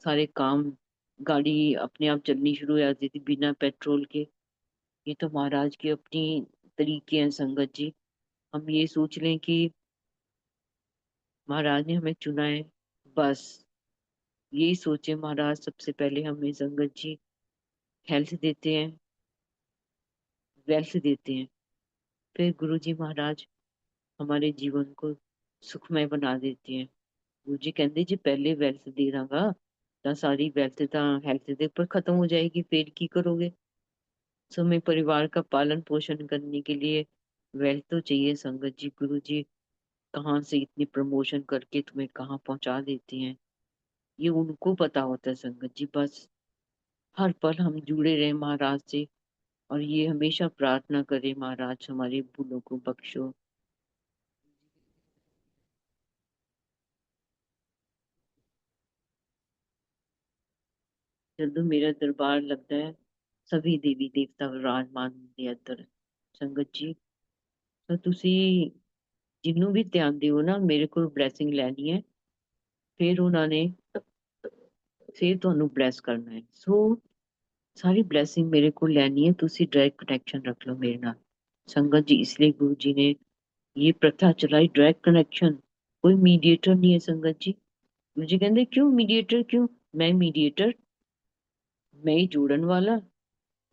सारे काम, गाड़ी अपने आप चलनी शुरू हो जाती थी बिना पेट्रोल के। ये तो महाराज की अपनी तरीके हैं संगत जी। हम ये सोच लें कि महाराज ने हमें चुना है, बस यही सोचे महाराज सबसे पहले हमें संगत जी हेल्थ देते हैं, वेल्थ देते हैं, फिर गुरु जी महाराज हमारे जीवन को सुखमय बना देते हैं। गुरु जी कहते जी पहले वेल्थ दे दांगा ਤਾਂ सारी वेल्थ ਤਾਂ हेल्थ दे पर खत्म हो जाएगी, फिर की करोगे। सो हमें परिवार का पालन पोषण करने के लिए वेल्थ तो चाहिए संगत जी। गुरु जी कहाँ से इतनी प्रमोशन करके तुम्हें कहाँ पहुंचा देते हैं, ये उनको पता होता है संगत जी। बस हर पल हम जुड़े रहे महाराज से, और ये हमेशा प्रार्थना करें महाराज हमारे भूलों को बख्शो। ਜਦੋਂ मेरा दरबार लगता है सभी देवी देवता विराजमान ਹੁੰਦੇ ਆ ਇੱਧਰ ਸੰਗਤ ਜੀ। ਤਾਂ ਤੁਸੀਂ ਜਿਹਨੂੰ ਵੀ ਧਿਆਨ ਦਿਓ ਨਾ, ਮੇਰੇ ਕੋਲ ਬਲੇਸਿੰਗ ਲੈਣੀ ਹੈ, ਫਿਰ ਉਹਨਾਂ ਨੇ ਫਿਰ ਤੁਹਾਨੂੰ ਬਲੈਸ ਕਰਨਾ ਹੈ। ਸੋ ਸਾਰੀ ਬਲੇਸਿੰਗ ਮੇਰੇ ਕੋਲ ਲੈਣੀ ਹੈ, ਤੁਸੀਂ डायरेक्ट कनेक्शन रख लो मेरे नाल संगत जी। इसलिए गुरु जी ने ये प्रथा चलाई, डायरेक्ट कनेक्शन, कोई मीडिएटर नहीं है संगत जी। गुरु जी कहते क्यों मीडिएटर, क्यों? मैं मीडिएटर, मैं ही जोड़न वाला,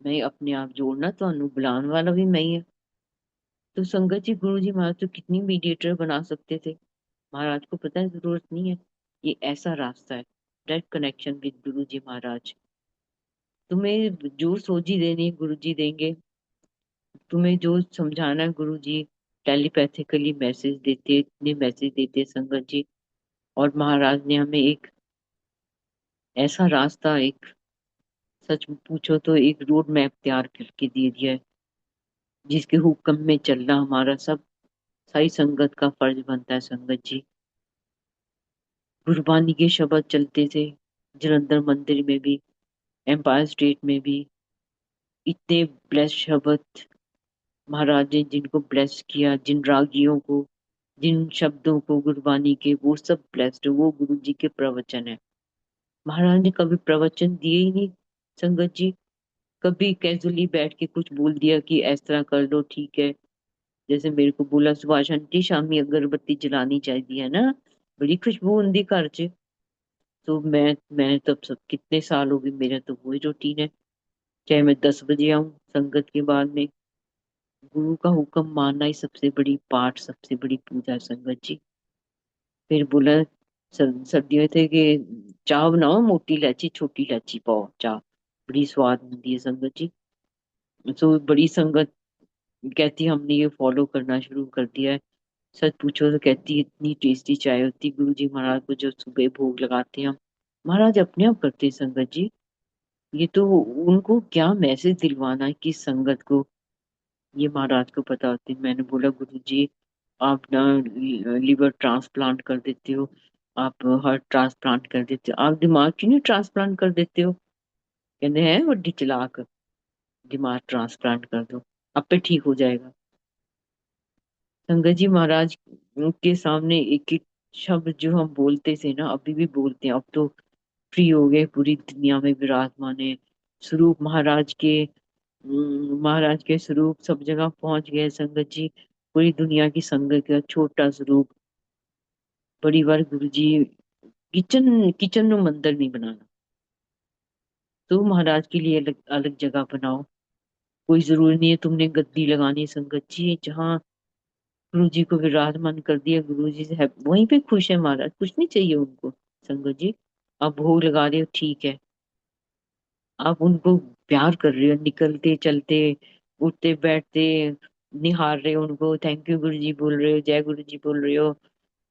मैं अपने आप जोड़ना, ਤੁਹਾਨੂੰ बुलाने वाला भी मैं ही है। तो संगत जी गुरु जी महाराज तो कितनी मीडिएटर बना सकते थे, महाराज को पता है जरूरत नहीं है। ये ऐसा रास्ता है, डायरेक्ट कनेक्शन विद गुरु जी महाराज। तुम्हें जो सोची देनी है गुरु जी देंगे, तुम्हें जो समझाना है गुरु जी टेलीपैथिकली मैसेज देते, इतने मैसेज देते संगत जी। और महाराज ने हमें एक ऐसा रास्ता, एक सच पूछो तो एक रोड मैप तैयार करके दे दिया है, जिसके हुक्म में चलना हमारा सब सारी संगत का फर्ज बनता है संगत जी। गुरबानी के शब्द चलते थे जलंधर मंदिर में भी, एम्पायर स्टेट में भी, इतने ब्लेस शब्द महाराज ने जिनको ब्लेस किया, जिन रागियों को, जिन शब्दों को गुरबानी के, वो सब ब्लेस्ड, वो गुरु जी के प्रवचन है। महाराज ने कभी प्रवचन दिए ही नहीं संगत जी, कभी कैजुअली बैठ के कुछ बोल दिया कि इस तरह कर लो ठीक है। जैसे मेरे को बोला सुभाष आंटी शामी अगरबत्ती जलानी चाहिए है ना, बड़ी खुशबू होंगी घर च। तो मैंने तब सब कितने साल हो गए, मेरा तो वही रूटीन है, चाहे मैं 10 बजे आऊं संगत के बाद में। गुरु का हुक्म मानना ही सबसे बड़ी पाठ, सबसे बड़ी पूजा है संगत जी। फिर बोला सर्दियों थे कि चाह बनाओ, मोटी इलायची छोटी इलायची पाओ चाह, बड़ी स्वाद होती है संगत जी। तो बड़ी संगत कहती हमने ये फॉलो करना शुरू कर दिया है। सच पूछो तो कहती इतनी टेस्टी चाय होती गुरु जी महाराज को जो सुबह भोग लगाते हैं हम, महाराज अपने आप करते हैं संगत जी। ये तो उनको क्या मैसेज दिलवाना है किस संगत को, ये महाराज को पता होती। मैंने बोला गुरु जी आप ना लीवर ट्रांसप्लांट कर देते हो, आप हार्ट ट्रांसप्लांट कर देते हो, आप दिमाग क्यों नहीं ट्रांसप्लांट कर देते हो? कहते हैं वड्डी चलाक, दिमाग ट्रांसप्लांट कर दो आपे ठीक हो जाएगा। संगत जी महाराज के सामने एक एक शब्द जो हम बोलते थे ना, अभी भी बोलते हैं, अब तो फ्री हो गए, पूरी दुनिया में विराजमान है स्वरूप महाराज के। महाराज के स्वरूप सब जगह पहुंच गए संगत जी, पूरी दुनिया की संगत का छोटा स्वरूप। बड़ी बार गुरु जी किचन किचन नु मंदिर नहीं बनाना, तो महाराज के लिए अलग अलग जगह बनाओ। कोई जरूरी नहीं है तुमने गद्दी लगानी है संगत जी। जहाँ गुरु जी को विराजमान कर दिया, गुरु जी से है वहीं पे खुश है महाराज, कुछ नहीं चाहिए उनको संगत जी। आप भोग लगा रहे हो ठीक है, आप उनको प्यार कर रहे हो, निकलते चलते उठते बैठते निहार रहे हो उनको, थैंक यू गुरु जी बोल रहे हो, जय गुरु जी बोल रहे हो,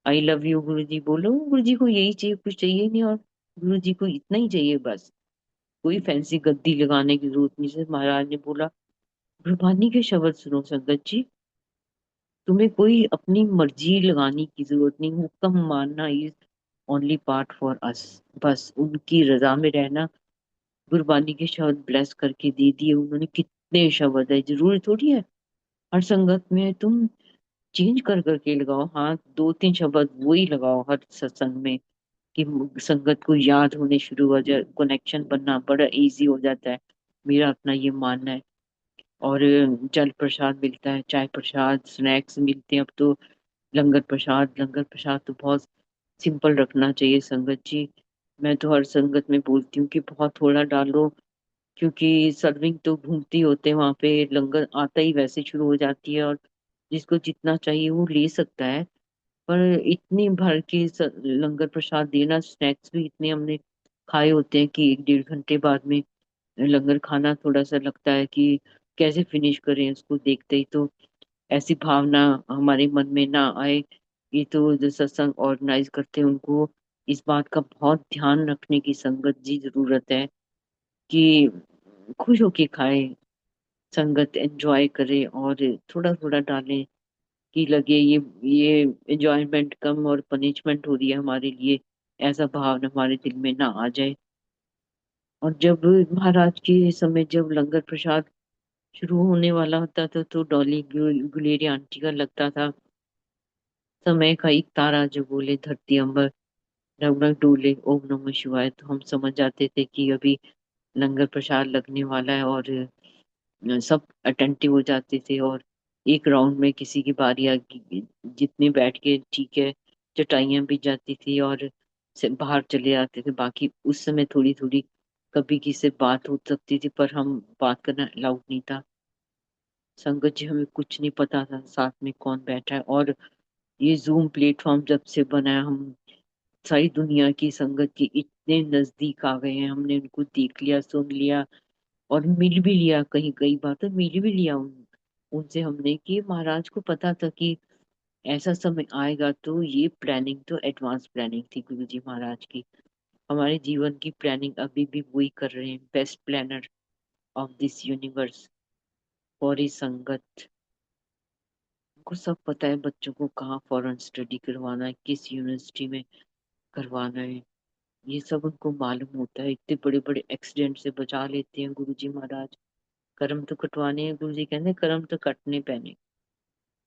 आई लव यू गुरु जी बोलो। गुरु जी को यही चाहिए, कुछ चाहिए नहीं। और गुरु जी को इतना ही चाहिए बस, कोई फैंसी गद्दी लगाने की जरूरत नहीं। जैसे महाराज ने बोला, गुरबानी के शब्द सुनो संगत जी, तुम्हें कोई अपनी मर्जी लगाने की जरूरत नहीं, हुक्म मानना is only part for us. बस उनकी रजा में रहना। गुरबानी के शब्द ब्लेस करके दे दिए उन्होंने, कितने शब्द है, जरूरी थोड़ी है हर संगत में तुम चेंज कर करके लगाओ। हाँ, दो तीन शब्द वही लगाओ हर सत्संग में, कि संगत को याद होने शुरू हो जाए, कनेक्शन बनना बड़ा इजी हो जाता है। मेरा अपना ये मानना है। और जल प्रसाद मिलता है, चाय प्रसाद, स्नैक्स मिलते हैं अब तो। लंगर प्रसाद, लंगर प्रसाद तो बहुत सिंपल रखना चाहिए संगत जी। मैं तो हर संगत में बोलती हूँ कि बहुत थोड़ा डालो, क्योंकि सर्विंग तो घूमती होते हैं वहां पे, लंगर आता ही वैसे शुरू हो जाती है, और जिसको जितना चाहिए वो ले सकता है। पर इतनी भर के लंगर प्रसाद देना, स्नैक्स भी इतने हमने खाए होते हैं कि 1 डेढ़ घंटे बाद में लंगर खाना थोड़ा सा लगता है कि कैसे फिनिश करें उसको देखते ही। तो ऐसी भावना हमारे मन में ना आए। ये तो जो सत्संग ऑर्गेनाइज करते हैं उनको इस बात का बहुत ध्यान रखने की संगत जी जरूरत है, कि खुश होके खाए, संगत एंजॉय करे, और थोड़ा थोड़ा डालें कि लगे ये एंजॉयमेंट कम और पनिशमेंट हो रही है हमारे लिए, ऐसा भाव हमारे दिल में ना आ जाए। और जब महाराज के समय जब लंगर प्रसाद शुरू होने वाला होता था तो डॉली गुलेरिया आंटी का लगता था समय का एक तारा जो बोले धरती अंबर रंग डोले ओम नमः शिवाय, तो हम समझ जाते थे कि अभी लंगर प्रसाद लगने वाला है। और सब अटेंटिव हो जाते थे, और एक राउंड में किसी की बारी आ जितने बैठ के ठीक है, चटाइयां भी जाती थी और से बाहर चले जाते थे। बाकी उस समय थोड़ी थोड़ी कभी किसी से बात हो सकती थी, पर हम बात करना अलाउड नहीं था संगत जी। हमें कुछ नहीं पता था साथ में कौन बैठा है। और ये जूम प्लेटफॉर्म जब से बना है, हम सारी दुनिया की संगत के इतने नजदीक आ गए हैं, हमने उनको देख लिया, सुन लिया, और मिल भी लिया। कहीं कई बार तो मिल भी लिया उनसे हमने, कि महाराज को पता था कि ऐसा समय आएगा। तो ये प्लानिंग तो एडवांस प्लानिंग थी गुरु जी महाराज की। हमारे जीवन की प्लानिंग अभी भी वही कर रहे हैं, best planner of this universe for ही संगत। उनको सब पता है बच्चों को कहाँ फॉरेन स्टडी करवाना है, किस यूनिवर्सिटी में करवाना है, ये सब उनको मालूम होता है। इतने बड़े बड़े एक्सीडेंट से बचा लेते हैं गुरु जी महाराज। कर्म तो कटवाने हैं, गुरु जी कहते हैं कर्म तो कटने पैने,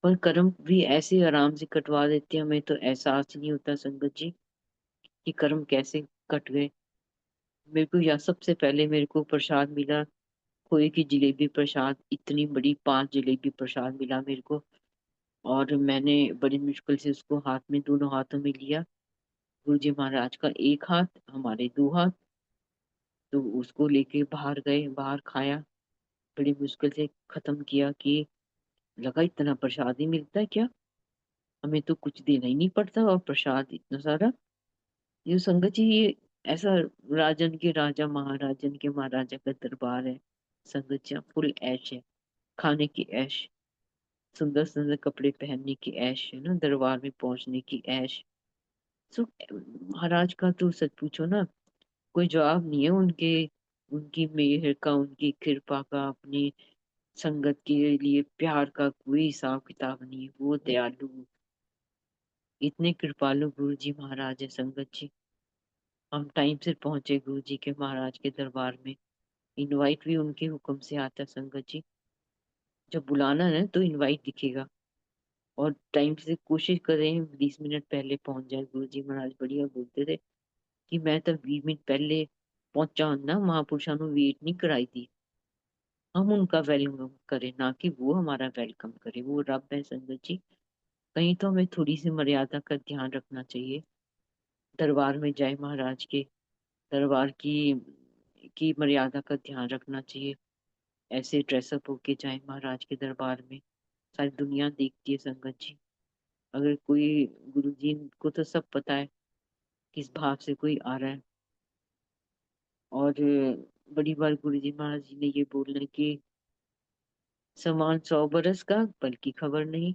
पर कर्म भी ऐसे आराम से कटवा देते हैं, हमें तो एहसास ही नहीं होता संगत जी कि कर्म कैसे कट गए। मेरे को या सबसे पहले मेरे को प्रसाद मिला, खोए की जलेबी प्रसाद, इतनी बड़ी 5 जलेबी प्रसाद मिला मेरे को। और मैंने बड़ी मुश्किल से उसको हाथ में, दोनों हाथों में लिया। गुरु जी महाराज का एक हाथ, हमारे 2 हाथ, तो उसको लेके बाहर गए, बाहर खाया, बड़ी मुश्किल से खत्म किया। कि लगा इतना प्रसाद ही मिलता है क्या, हमें तो कुछ देना ही नहीं पड़ता और प्रसाद इतना सारा। ये संगत जी ये ऐसा राजन के राजा महाराजन के महाराजा का दरबार है संगत जी। फुल ऐश है, खाने की ऐश, सुंदर सुंदर कपड़े पहनने की ऐश है ना, दरबार में पहुंचने की ऐश। सो महाराज का तो सच पूछो ना, कोई जवाब नहीं है उनके, उनकी मेहर का, उनकी कृपा का, अपनी संगत के लिए प्यार का कोई हिसाब किताब नहीं है। वो दयालु, इतने कृपालु गुरु जी महाराज है संगत जी। हम टाइम से पहुंचे गुरु जी के महाराज के दरबार में। इनवाइट भी उनके हुक्म से आता है संगत जी। जब बुलाना है तो इनवाइट दिखेगा, और टाइम से कोशिश करें 20 मिनट पहले पहुंच जाए। गुरु जी महाराज बढ़िया बोलते थे कि मैं तो 20 मिनट पहले पहुंचा ना, महापुरुषों ने वेट नहीं कराई थी। हम उनका वेलकम करें, ना कि वो हमारा वेलकम करे। वो रब है संगत जी। कहीं तो हमें थोड़ी सी मर्यादा का ध्यान रखना चाहिए। दरबार में जाए महाराज के, दरबार की की मर्यादा का ध्यान रखना चाहिए। ऐसे ड्रेसअप होके जाए महाराज के दरबार में, सारी दुनिया देखती है संगत जी। अगर कोई, गुरु जी को तो सब पता है किस भाव से कोई आ रहा है। और बड़ी बार गुरु जी महाराज जी ने ये बोलना कि समान 100 बरस का, पल की खबर नहीं।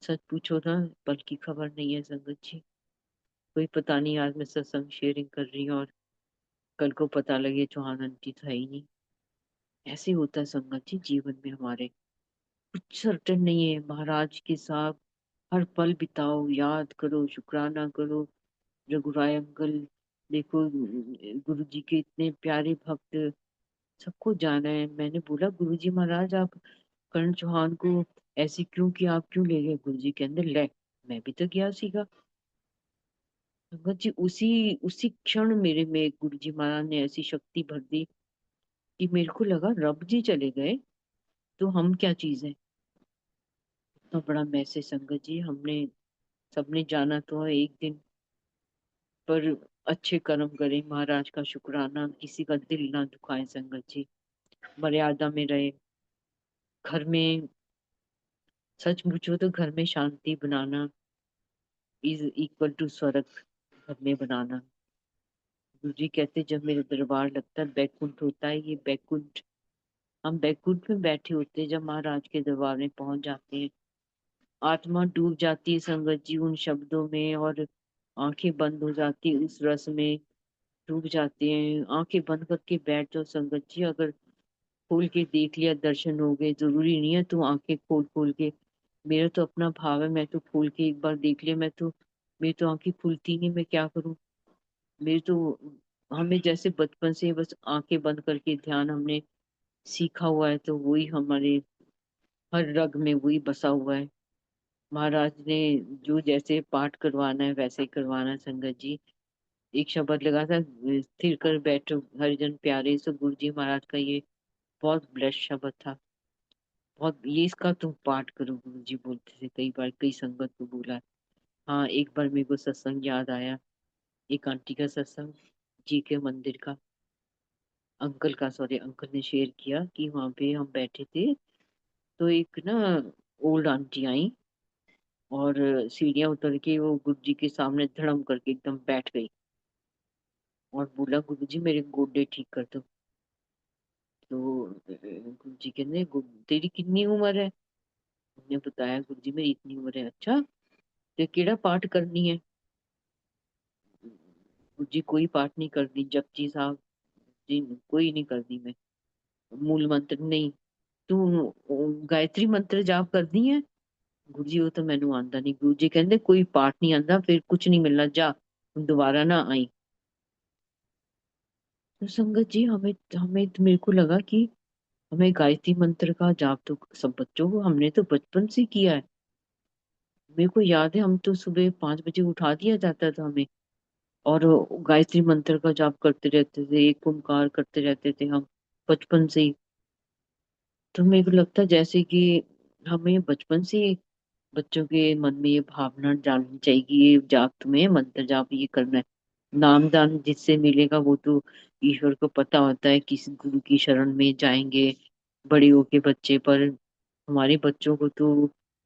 सच पूछो ना, पल की खबर नहीं है संगत जी। कोई पता नहीं, आज मैं सत्संग शेयरिंग कर रही हूँ और कल को पता लगे चौहान आंटी था ही नहीं। ऐसे होता है संगत जी जीवन में हमारे। कुछ सर्टेन नहीं है, महाराज के साथ हर पल बिताओ, याद करो, शुक्राना करो। रघुराय अंकल, देखो गुरु जी के इतने प्यारे भक्त, सबको जाना है। मैंने बोला गुरु जी महाराज आप कर्ण चौहान को ऐसे क्यों किया, आप क्यों ले गए? गुरु जी के अंदर ले, मैं भी तो गया सीगा। भगत जी उसी उसी क्षण मेरे में गुरु जी महाराज ने ऐसी शक्ति भर दी कि मेरे को लगा रब जी चले गए तो हम क्या चीज है। इतना बड़ा मैसेज संगत जी, हमने सबने जाना तो है एक दिन, पर अच्छे कर्म करें, महाराज का शुक्राना, किसी का दिल ना दुखाए संगत जी, मर्यादा में रहे। घर में, सच पूछो तो घर में शांति बनाना इज इक्वल टू स्वर्ग घर में बनाना। गुरु जी कहते जब मेरे दरबार लगता है बैकुंठ होता है, ये बैकुंठ, हम बैकुंठ में बैठे होते हैं जब महाराज के दरबार में पहुंच जाते हैं। आत्मा डूब जाती है संगत जी उन शब्दों में, और आंखें बंद हो जाती है उस रस में, डूब जाते हैं। आंखें बंद करके बैठ जाओ संगत जी, अगर खोल के देख लिया दर्शन हो गए, जरूरी नहीं है तू आंखें खोल खोल के। मेरा तो अपना भाव है, मैं तो खोल के एक बार देख लिया, मैं तो, मेरी तो आंखें खुलती नहीं, मैं क्या करूं। मेरी तो, हमें जैसे बचपन से बस आंखें बंद करके ध्यान हमने सीखा हुआ है, तो वही हमारे हर रग में वही बसा हुआ है। महाराज ने जो जैसे पाठ करवाना है वैसे ही करवाना है संगत जी। एक शब्द लगा था, स्थिर कर बैठो हरिजन प्यारे, सो गुरु जी महाराज का ये बहुत ब्लेस्ड शब्द था। बहुत, ये इसका तुम पाठ करो, गुरु जी बोलते थे कई बार, कई संगत को बोला। हाँ, एक बार मेरे को सत्संग याद आया, एक आंटी का सत्संग, जी के मंदिर का, अंकल का, सॉरी अंकल ने शेयर किया कि वहां पे हम बैठे थे, तो एक ना ओल्ड आंटी आई और सीढ़ियां उतर के वो गुरु जी के सामने धड़म करके एकदम बैठ गई और बोला गुरु जी मेरे गोडे ठीक कर दो। तो गुरु जी कहते तेरी कितनी उम्र है? हमने बताया गुरु जी मेरी इतनी उम्र है। अच्छा, ते केड़ा पाठ करनी है? गुरु जी कोई पाठ नहीं करनी, जपजी साहब जी कोई नहीं करनी मैं, मूल मंत्र नहीं। तू गायत्री मंत्र जाप करनी है? गुरु जी वो तो मैनू आंदा नहीं। गुरु जी कहते कोई पाठ नहीं आंदा फिर कुछ नहीं मिलना, जा दोबारा ना आई। तो संगत जी हमें हमें तो, मेरे को लगा कि हमें गायत्री मंत्र का जाप तो सब बच्चों को, हमने तो बचपन से किया है। मेरे को याद है हम तो सुबह 5 बजे उठा दिया जाता था हमें, और गायत्री मंत्र का जाप करते रहते थे, एक ओंकार करते रहते थे हम बचपन से ही। तो मेरे को लगता है जैसे कि हमें बचपन से ही बच्चों के मन में ये भावना डालनी चाहिए कि ये जाप, तुम्हें मंत्र जाप ये करना है। नामदान जिससे मिलेगा वो तो ईश्वर को पता होता है, किस गुरु की शरण में जाएंगे बड़े होके बच्चे। पर हमारे बच्चों को तो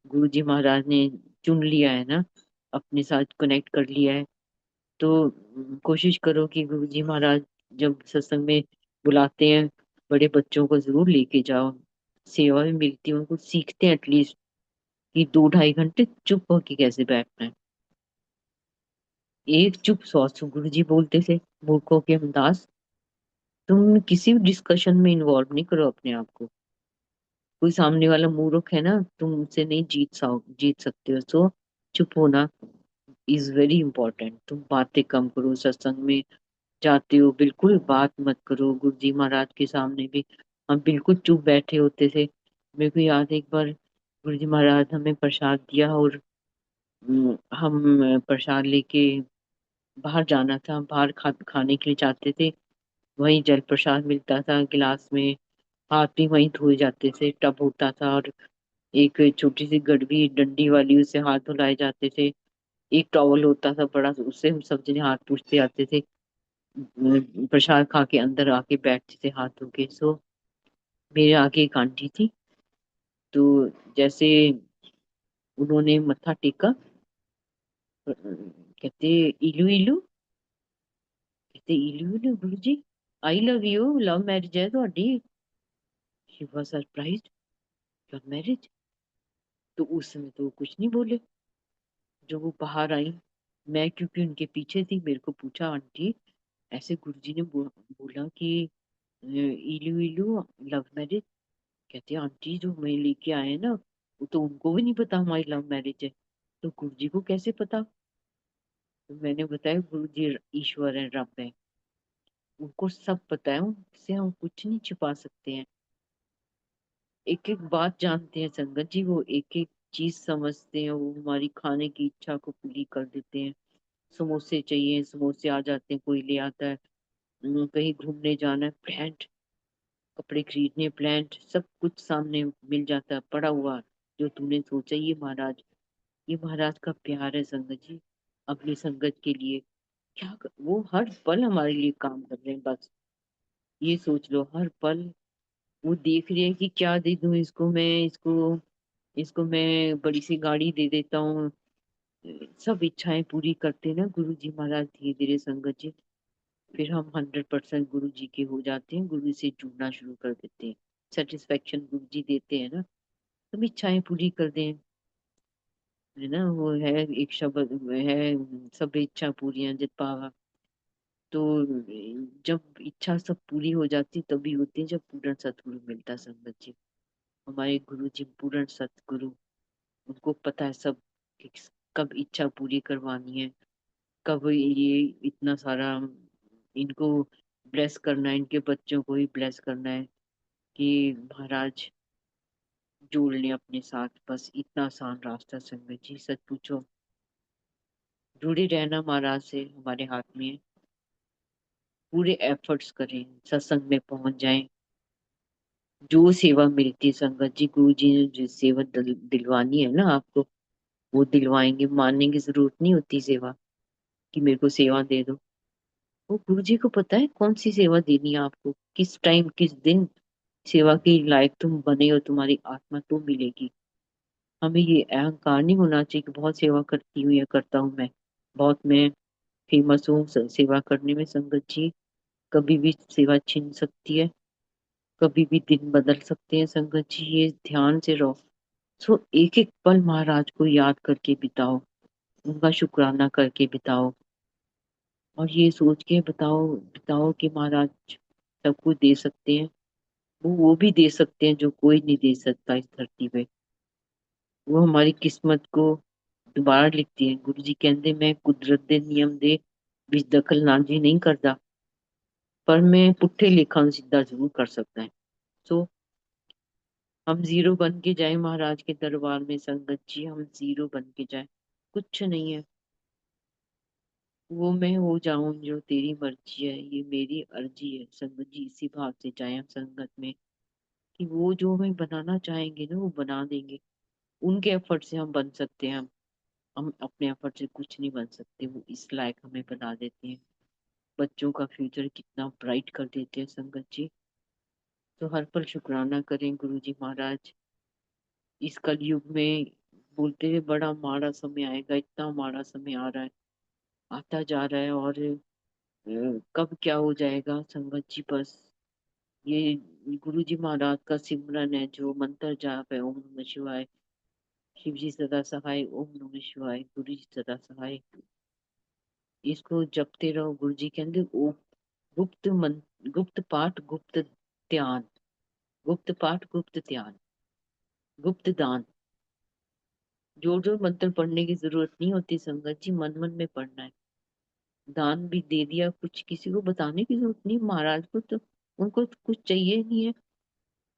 गुरु जी महाराज ने चुन लिया है ना, अपने साथ कनेक्ट कर लिया है। तो कोशिश करो कि गुरु जी महाराज जब सत्संग में बुलाते हैं बड़े बच्चों को जरूर लेके जाओ। सेवा भी मिलती है उनको, सीखते हैं एटलीस्ट कि 2 ढाई घंटे चुप होके कैसे बैठना है। एक चुप 100 गुरु जी बोलते थे, मूर्खों के हमदास। तुम किसी भी डिस्कशन में इन्वॉल्व नहीं करो अपने आप को। कोई सामने वाला मूर्ख है ना, तुम उनसे नहीं जीत सकते हो, तो चुप होना इज वेरी इंपॉर्टेंट। तुम बातें कम करो, सत्संग में जाते हो बिल्कुल बात मत करो। गुरु जी महाराज के सामने भी हम बिल्कुल चुप बैठे होते थे। मेरे को याद है एक बार गुरु जी महाराज हमें प्रसाद दिया और हम प्रसाद लेके बाहर जाना था, बाहर खाने के लिए जाते थे। वहीं जल प्रसाद मिलता था गिलास में, हाथ भी वहीं धोए जाते थे, टब होता था और एक छोटी सी गड़वी डंडी वाली, उससे हाथ धुलाए जाते थे। एक टॉवल होता था बड़ा, उससे हम सब जने हाथ पूछते आते थे। प्रसाद खा के अंदर आके बैठते थे हाथ धो के। सो मेरे आगे एक आंटी थी, तो जैसे उन्होंने मत्था टेका, कहते इलू इलू, कहते इलू इलू Guru ji, I love you, love marriage है ਤੁਹਾਡੀ। She was surprised, love marriage. तो उस समय तो वो कुछ नहीं बोले। जो वो बाहर आई, मैं क्योंकि उनके पीछे थी, मेरे को पूछा, आंटी ऐसे गुरुजी ने बोला कि इलू इलू लव मैरिज। कहते आंटी जो मैं लेके आए हैं ना, वो तो उनको भी नहीं पता हमारी लव मैरिज है, तो गुरुजी को कैसे पता। तो मैंने बताया गुरुजी ईश्वर है, रब है, उनको सब पता है, उनसे हम कुछ नहीं छिपा सकते हैं। एक एक बात जानते हैं संगत जी, वो एक एक चीज समझते हैं, वो हमारी खाने की इच्छा को पूरी कर देते हैं। समोसे चाहिए, समोसे आ जाते हैं, कोई ले आता है। कहीं घूमने जाना है, प्लान्ट, कपड़े खरीदने, प्लान्ट, सब कुछ सामने मिल जाता है, पड़ा हुआ जो तूने सोचा। ये महाराज का प्यार है संगत जी, अपनी संगत के लिए। वो हर पल हमारे लिए काम कर रहे हैं, बस ये सोच लो, हर पल वो देख रहे हैं कि क्या दे दूं इसको, मैं इसको इसको मैं बड़ी सी गाड़ी दे देता हूँ। सब इच्छाएं पूरी करते हैं ना गुरु जी महाराज, धीरे धीरे संगत जी। फिर हम 100% गुरु जी के हो जाते हैं, गुरु से जुड़ना शुरू कर देते हैं। सेटिस्फेक्शन गुरु जी देते हैं ना, हम इच्छाएं पूरी कर दें, है ना। वो है एक शब्द है, सब इच्छा पूरियां जित पावा। तो जब इच्छा सब पूरी हो जाती तभी होती है जब पूर्ण सतगुरु मिलता संगत जी। हमारे गुरु जी पूर्ण सतगुरु, उनको पता है सब कि कब इच्छा पूरी करवानी है, कब ये इतना सारा इनको ब्लेस करना है, इनके बच्चों को ही ब्लेस करना है कि महाराज जोड़ लें अपने साथ। बस इतना आसान रास्ता संगत जी, सच पूछो जुड़े रहना महाराज से हमारे हाथ में है। पूरे एफर्ट्स करें, सत्संग में पहुंच जाएं। जो सेवा मिलती है संगत जी, गुरु जी ने जो सेवा दिलवानी है ना आपको, वो दिलवाएंगे। मानने की जरूरत नहीं होती सेवा कि मेरे को सेवा दे दो। वो गुरु जी को पता है कौन सी सेवा देनी है आपको, किस टाइम किस दिन सेवा के लायक तुम बने हो, तुम्हारी आत्मा तो मिलेगी। हमें ये अहंकार नहीं होना चाहिए कि बहुत सेवा करती हूँ या करता हूँ मैं, बहुत मैं फेमस हूँ सेवा करने में संगत जी। कभी भी सेवा छिन सकती है, कभी भी दिन बदल सकते हैं संगत जी, ये ध्यान से रहो। सो एक एक पल महाराज को याद करके बिताओ, उनका शुक्राना करके बिताओ, और ये सोच के बताओ बिताओ कि महाराज सब कुछ दे सकते हैं। वो भी दे सकते हैं जो कोई नहीं दे सकता इस धरती पे। वो हमारी किस्मत को दोबारा लिखती है। गुरु जी कहते मैं कुदरत दे नियम दे विच दखल नाजी नहीं करता, पर मैं पुट्ठे लेखा ਨੂੰ सीधा जरूर कर सकता है। सो हम जीरो बन के जाए महाराज के दरबार में संगत जी, हम जीरो बन के जाए, कुछ नहीं है। वो मैं हो जाऊं जो तेरी मर्जी है, ये मेरी अर्जी है संगत जी। इसी भाव से जाए हम संगत में कि वो जो हमें बनाना चाहेंगे ना वो बना देंगे। उनके एफर्ट से हम बन सकते हैं, हम अपने एफर्ट से कुछ नहीं बन सकते, वो इस लायक हमें बना देते हैं। बच्चों का फ्यूचर कितना ब्राइट कर देते हैं संगत जी। तो हर पल शुक्राना करें गुरु जी महाराज। इस कलयुग में बोलते हैं बड़ा माड़ा समय आएगा, इतना माड़ा समय आ रहा है, आता जा रहा है, और कब क्या हो जाएगा संगत जी। बस ये गुरु जी महाराज का सिमरन है, जो मंत्र जाप है, ओम नमः शिवाय, शिव जी सदा सहाय, ओम नमः शिवाय, गुरु जी सदा सहाय। इसको जपते रहो। गुरु जी कहते ओ गुप्त मन, गुप्त पाठ गुप्त ध्यान, गुप्त पाठ गुप्त ध्यान, गुप्त दान। जोर जोर मंत्र पढ़ने की जरूरत नहीं होती संगत जी, मन मन में पढ़ना है। दान भी दे दिया, कुछ किसी को बताने की जरूरत नहीं महाराज को, तो उनको कुछ चाहिए नहीं है।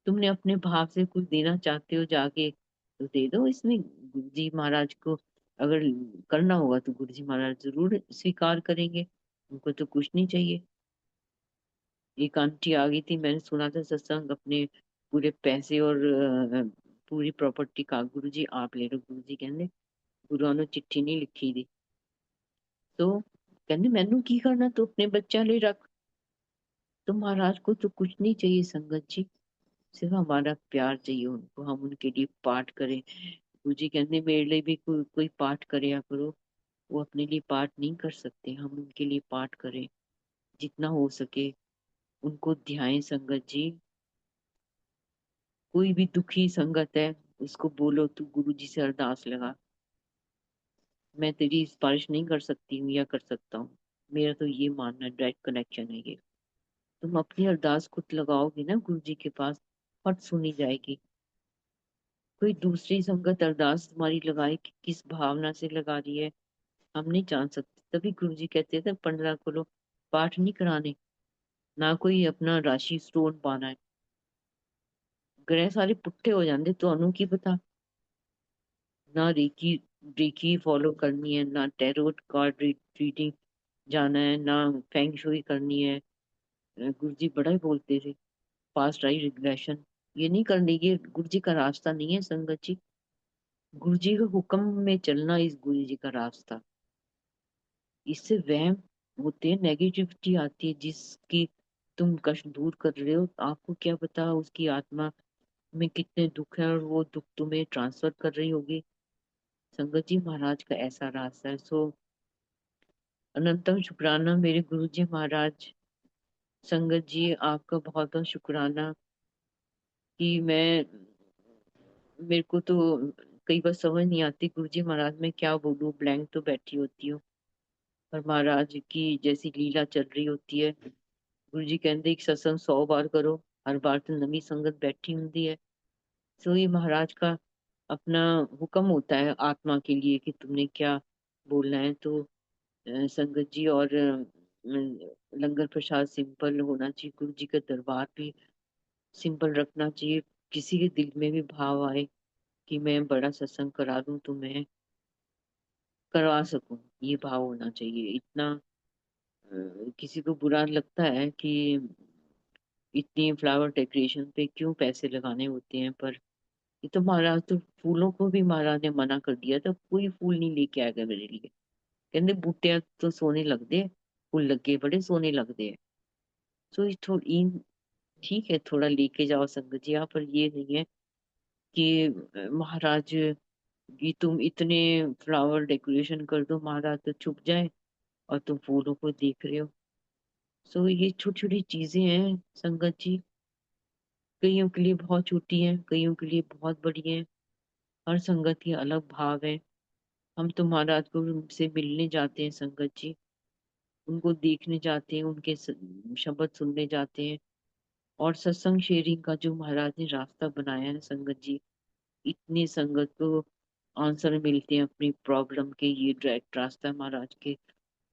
तुमने अपने भाव से कुछ देना चाहते हो जाके तो दे दो। इसमें गुरु जी महाराज को अगर करना होगा तो गुरु जी महाराज जरूर स्वीकार करेंगे, उनको तो कुछ नहीं चाहिए। एक आंटी आ गई थी, मैंने सुना था सत्संग, अपने पूरे पैसे और पूरी प्रॉपर्टी का गुरु जी आप ले लो। गुरु जी कहने गुरुआ ने चिट्ठी नहीं लिखी थी, तो कहंदे मैनू की करना, तू अपने बच्चा लिए रख। तो महाराज को तो कुछ नहीं चाहिए संगत जी, सिर्फ हमारा प्यार चाहिए उनको, हम उनके लिए पाठ करें। गुरु जी कहते मेरे लिए भी कोई पाठ करे करो। वो अपने लिए पाठ नहीं कर सकते, हम उनके लिए पाठ करें जितना हो सके, उनको ध्यान संगत जी। कोई भी दुखी संगत है उसको बोलो तू गुरु जी से अरदास लगा, मैं तेरी सिफारिश नहीं कर सकती हूँ या कर सकता हूँ। मेरा तो ये मानना है, डायरेक्ट कनेक्शन है ये। तुम अपनी अरदास खुद लगाओगे ना गुरु जी के पास, फट सुनी जाएगी। कोई दूसरी संगत अरदास तुम्हारी लगाए कि किस भावना से लगा रही है, हम नहीं जान सकते। तभी गुरु जी कहते थे पंडरा को लो, पाठ नहीं कराने, ना कोई अपना राशि स्टोन पाना है। ग्रह सारे पुट्ठे हो जाते तो की पता। ना रेकी रेकी फॉलो करनी है, ना टैरोट कार्ड रीडिंग जाना है, ना फेंग शुई करनी है। गुरु जी बड़ा ही बोलते थे पास्ट आई रिग्रेशन, ये नहीं करनी, ये गुरु जी का रास्ता नहीं है संगत जी। गुरु जी के हुक्म में चलना इस गुरु जी का रास्ता। इससे वहम होते हैं, नेगेटिविटी आती है जिसकी तुम कष्ट दूर कर रहे हो, आपको क्या पता उसकी आत्मा में कितने दुख है और वो दुख तुम्हें ट्रांसफर कर रही होगी। संगत जी महाराज का ऐसा रास्ता है। सो अनंतम शुक्राना मेरे गुरु जी महाराज। संगत जी आपका बहुत बहुत शुक्राना कि मैं, मेरे को तो कई बार समझ नहीं आती गुरु जी महाराज मैं क्या बोलूं, ब्लैंक तो बैठी होती हूँ। पर महाराज की जैसी लीला चल रही होती है। गुरु जी कहते एक सत्संग 100 बार करो, हर बार तो नवी संगत बैठी होती है। सो ये महाराज का अपना हुक्म होता है आत्मा के लिए कि तुमने क्या बोलना है। तो संगत जी और लंगर प्रसाद सिंपल होना चाहिए, गुरु जी का दरबार भी सिंपल रखना चाहिए। किसी के दिल में भी भाव आए कि मैं बड़ा सत्संग करा दूं तो मैं करवा सकूं, ये भाव होना चाहिए। इतना किसी को बुरा लगता है कि इतनी फ्लावर डेकोरेशन पे क्यों पैसे लगाने होते हैं, पर ये तो महाराज, तो फूलों को भी महाराज ने मना कर दिया था, कोई फूल नहीं लेके आएगा मेरे लिए। कहते बूटियां तो सोने लगते हैं, फूल लगे बड़े सोने लगते हैं। सो ये थोड़ी ठीक है, थोड़ा लेके जाओ संगत जी आप, पर ये नहीं है कि महाराज कि तुम इतने फ्लावर डेकोरेशन कर दो महाराज तो छुप जाए और तुम फूलों को देख रहे हो। सो ये छोटी छोटी चीजें हैं संगत जी, कईयों के लिए बहुत छोटी हैं, कईयों के लिए बहुत बड़ी हैं। हर संगत के अलग भाव है। हम तो महाराज को से मिलने जाते हैं संगत जी, उनको देखने जाते हैं, उनके शब्द सुनने जाते हैं। और सत्संग शेयरिंग का जो महाराज ने रास्ता बनाया है संगत जी, इतनी संगत को आंसर मिलते हैं अपनी प्रॉब्लम के, ये डायरेक्ट रास्ता है महाराज के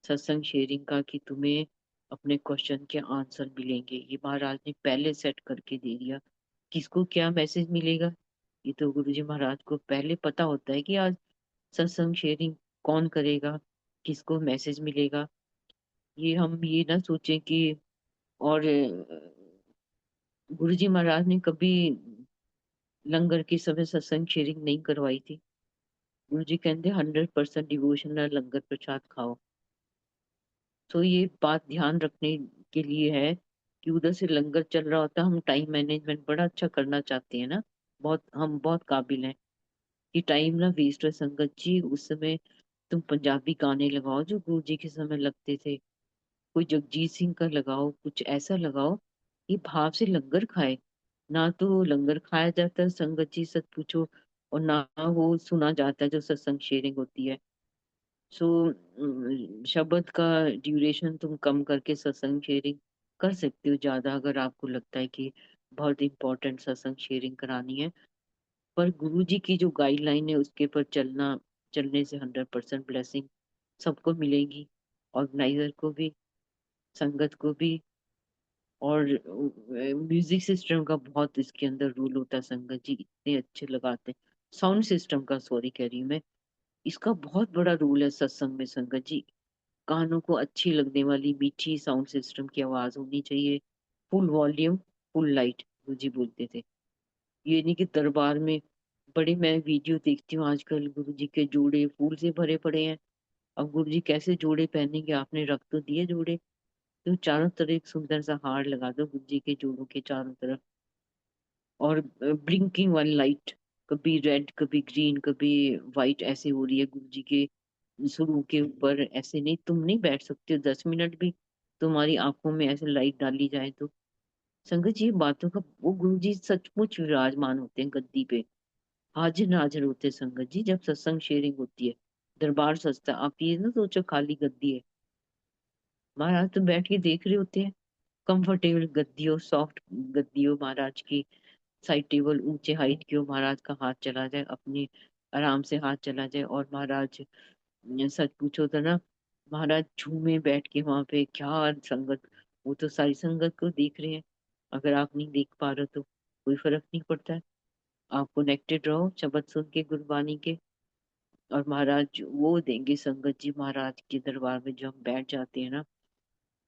सत्संग शेयरिंग का कि तुम्हें अपने क्वेश्चन के आंसर मिलेंगे। ये महाराज ने पहले सेट करके दे दिया, किसको क्या मैसेज मिलेगा। ये तो गुरु जी महाराज को पहले पता होता है कि आज सत्संग शेयरिंग कौन करेगा, किसको मैसेज मिलेगा। ये हम ये ना सोचें कि, और गुरु जी महाराज ने कभी लंगर के समय सत्संग शेयरिंग नहीं करवाई थी। गुरु जी कहते 100% डिवोशनल लंगर प्रसाद खाओ। तो ये बात ध्यान रखने के लिए है कि उधर से लंगर चल रहा होता है, हम टाइम मैनेजमेंट बड़ा अच्छा करना चाहते हैं ना, बहुत हम बहुत काबिल हैं कि टाइम ना वेस्ट है संगत जी। उस समय तुम पंजाबी गाने लगाओ जो गुरु जी के समय लगते थे, कोई जगजीत सिंह का लगाओ, कुछ ऐसा लगाओ ये भाव से लंगर खाए। ना तो लंगर खाया जाता है संगत जी सच पूछो, और ना वो सुना जाता है जो सत्संग शेयरिंग होती है। सो शब्द का ड्यूरेशन तुम कम करके सत्संग शेयरिंग कर सकते हो ज्यादा, अगर आपको लगता है कि बहुत इंपॉर्टेंट सत्संग शेयरिंग करानी है। पर गुरु जी की जो गाइडलाइन है उसके पर चलने से 100% ब्लेसिंग सबको मिलेगी, ऑर्गेनाइजर को भी, संगत को भी। और म्यूजिक सिस्टम का बहुत इसके अंदर रूल होता है संगत जी, इतने अच्छे लगाते हैं। साउंड सिस्टम का सॉरी कह रही हूँ मैं, इसका बहुत बड़ा रोल है सत्संग में संगत जी। कानों को अच्छी लगने वाली मीठी साउंड सिस्टम की आवाज होनी चाहिए, फुल वॉल्यूम, फुल लाइट, गुरुजी बोलते थे। ये नहीं कि दरबार में, बड़े मैं वीडियो देखती हूँ आजकल गुरुजी के जोड़े फूल से भरे पड़े हैं अब गुरु जी कैसे जोड़े पहनेंगे, आपने रख तो दिए जोड़े, तो चारों तरफ एक सुंदर सा हार लगा दो गुरु जी के जोड़ों के चारों तरफ, और ब्लिंकिंग वाली लाइट, कभी रेड कभी ग्रीन कभी वाइट ऐसे हो रही है गुरु जी के शुरू के ऊपर। ऐसे नहीं, तुम नहीं बैठ सकते हो 10 मिनट भी, तुम्हारी आंखों में ऐसे लाइट डाली जाए तो। संगत जी बातों का, वो गुरु जी सचमुच विराजमान होते हैं गद्दी पे, हाजिर नाजिर होते हैं संगत जी, जब सत्संग शेयरिंग होती है। दरबार सजता है, आप ये ना सोचो खाली गद्दी है, महाराज तो बैठ के देख रहे होते हैं, कंफर्टेबल गद्दी हो, सॉफ्ट गद्दी हो महाराज की, साइड टेबल ऊंचे हाइट की हो, महाराज का हाथ चला जाए अपने आराम से हाथ चला जाए, और महाराज सच पूछो तो ना, महाराज झूमे बैठ के वहां पे, क्या संगत, वो तो सारी संगत को देख रहे हैं। अगर आप नहीं देख पा रहे हो तो कोई फर्क नहीं पड़ता है, आप कनेक्टेड रहो शब्द सुन के गुरबानी के, और महाराज वो देंगे संगत जी। महाराज के दरबार में जब हम बैठ जाते हैं ना,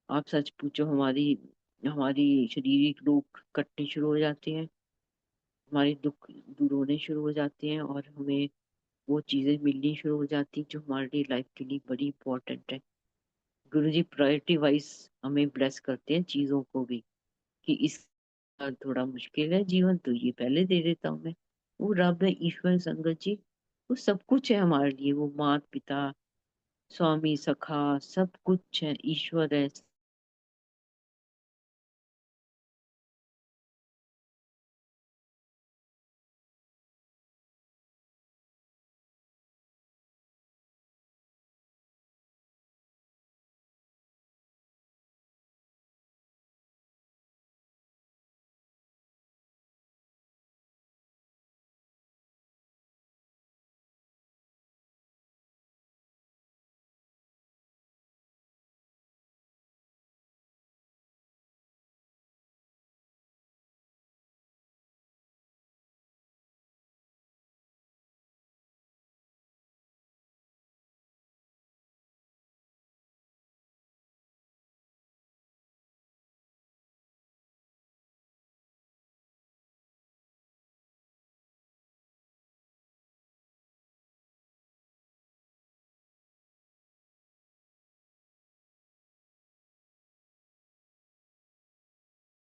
आप सच पूछो, हमारी हमारी शारीरिक रोग कटने शुरू हो जाते हैं, हमारे दुख दूर होने शुरू हो जाते हैं, और हमें वो चीजें मिलनी शुरू हो जाती हैं जो हमारी लाइफ के लिए बड़ी इंपॉर्टेंट है। गुरु जी प्रायोरिटी वाइज हमें ब्लेस करते हैं चीजों को भी, कि इस थोड़ा मुश्किल है जीवन, तो ये पहले दे देता हूँ मैं। वो रब है, ईश्वर संगत जी, वो सब कुछ है हमारे लिए, वो माता पिता स्वामी सखा सब कुछ है, ईश्वर है।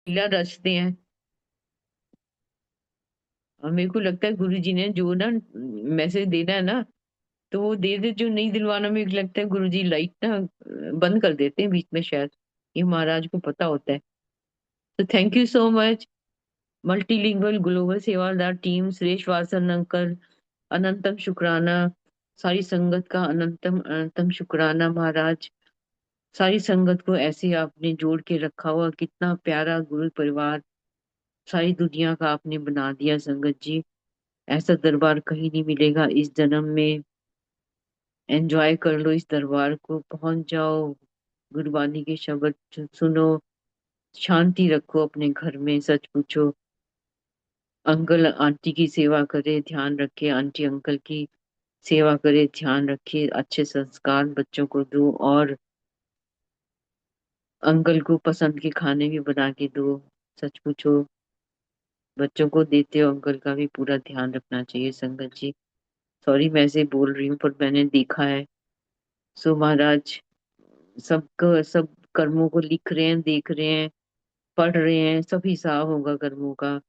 लीला रचते हैं, और मेरे को लगता है गुरु जी ने जो ना मैसेज देना है ना, तो वो दे दे, जो नहीं दिलवाना मेरे को लगता है गुरु जी लाइट ना बंद कर देते हैं बीच में शायद, ये महाराज को पता होता है। तो thank you so much, multilingual global सेवादार टीम, सुरेश वासन अंकल, अनंतम शुक्राना, सारी संगत का अनंतम अनंतम शुक्राना महाराज। सारी संगत को ऐसे आपने जोड़ के रखा हुआ, कितना प्यारा गुरु परिवार सारी दुनिया का आपने बना दिया संगत जी। ऐसा दरबार कहीं नहीं मिलेगा इस जन्म में, एंजॉय कर लो इस दरबार को, पहुंच जाओ, गुरबानी के शब्द सुनो, शांति रखो अपने घर में। सच पूछो, अंकल आंटी की सेवा करे, ध्यान रखे, आंटी अंकल की सेवा करे, ध्यान रखे, अच्छे संस्कार बच्चों को दो, और अंकल को पसंद के खाने भी बना के दो। सच पूछो, बच्चों को देते हो, अंकल का भी पूरा ध्यान रखना चाहिए संगत जी। सॉरी मैं ऐसे बोल रही हूँ, पर मैंने देखा है। सो महाराज सब कर्मों को लिख रहे हैं, देख रहे हैं, पढ़ रहे हैं, सब हिसाब होगा कर्मों का,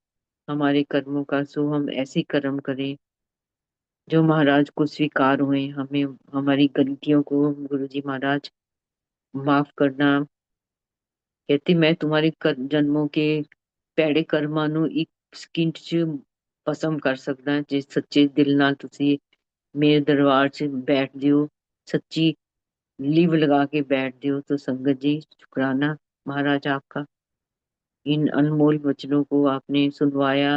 हमारे कर्मों का। सो हम ऐसे कर्म करें जो महाराज को स्वीकार हुए, हमें हमारी गलतियों को गुरु जी महाराज माफ करना। कहते मैं तुम्हारे जन्मों के ਭੈੜੇ ਕਰਮਾਂ ਨੂੰ ਇੱਕ ਸਕਿੰਟ ਚ ਭਸਮ ਕਰ ਸਕਦਾ, ਜੇ ਸੱਚੇ ਦਿਲ ਨਾਲ ਤੁਸੀਂ मेरे दरबार से बैठते हो, सच्ची लीव लगा के बैठते हो। तो संगत जी शुक्राना महाराज आपका, इन अनमोल वचनों को आपने सुनवाया,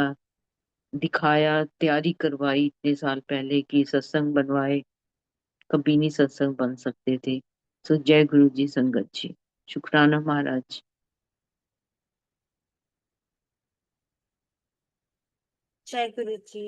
दिखाया, तैयारी करवाई इतने साल पहले की सत्संग बनवाए, कभी नहीं सत्संग बन सकते थे। सो जय गुरु जी संगत जी, शुक्राना महाराज। जय गुरु जी।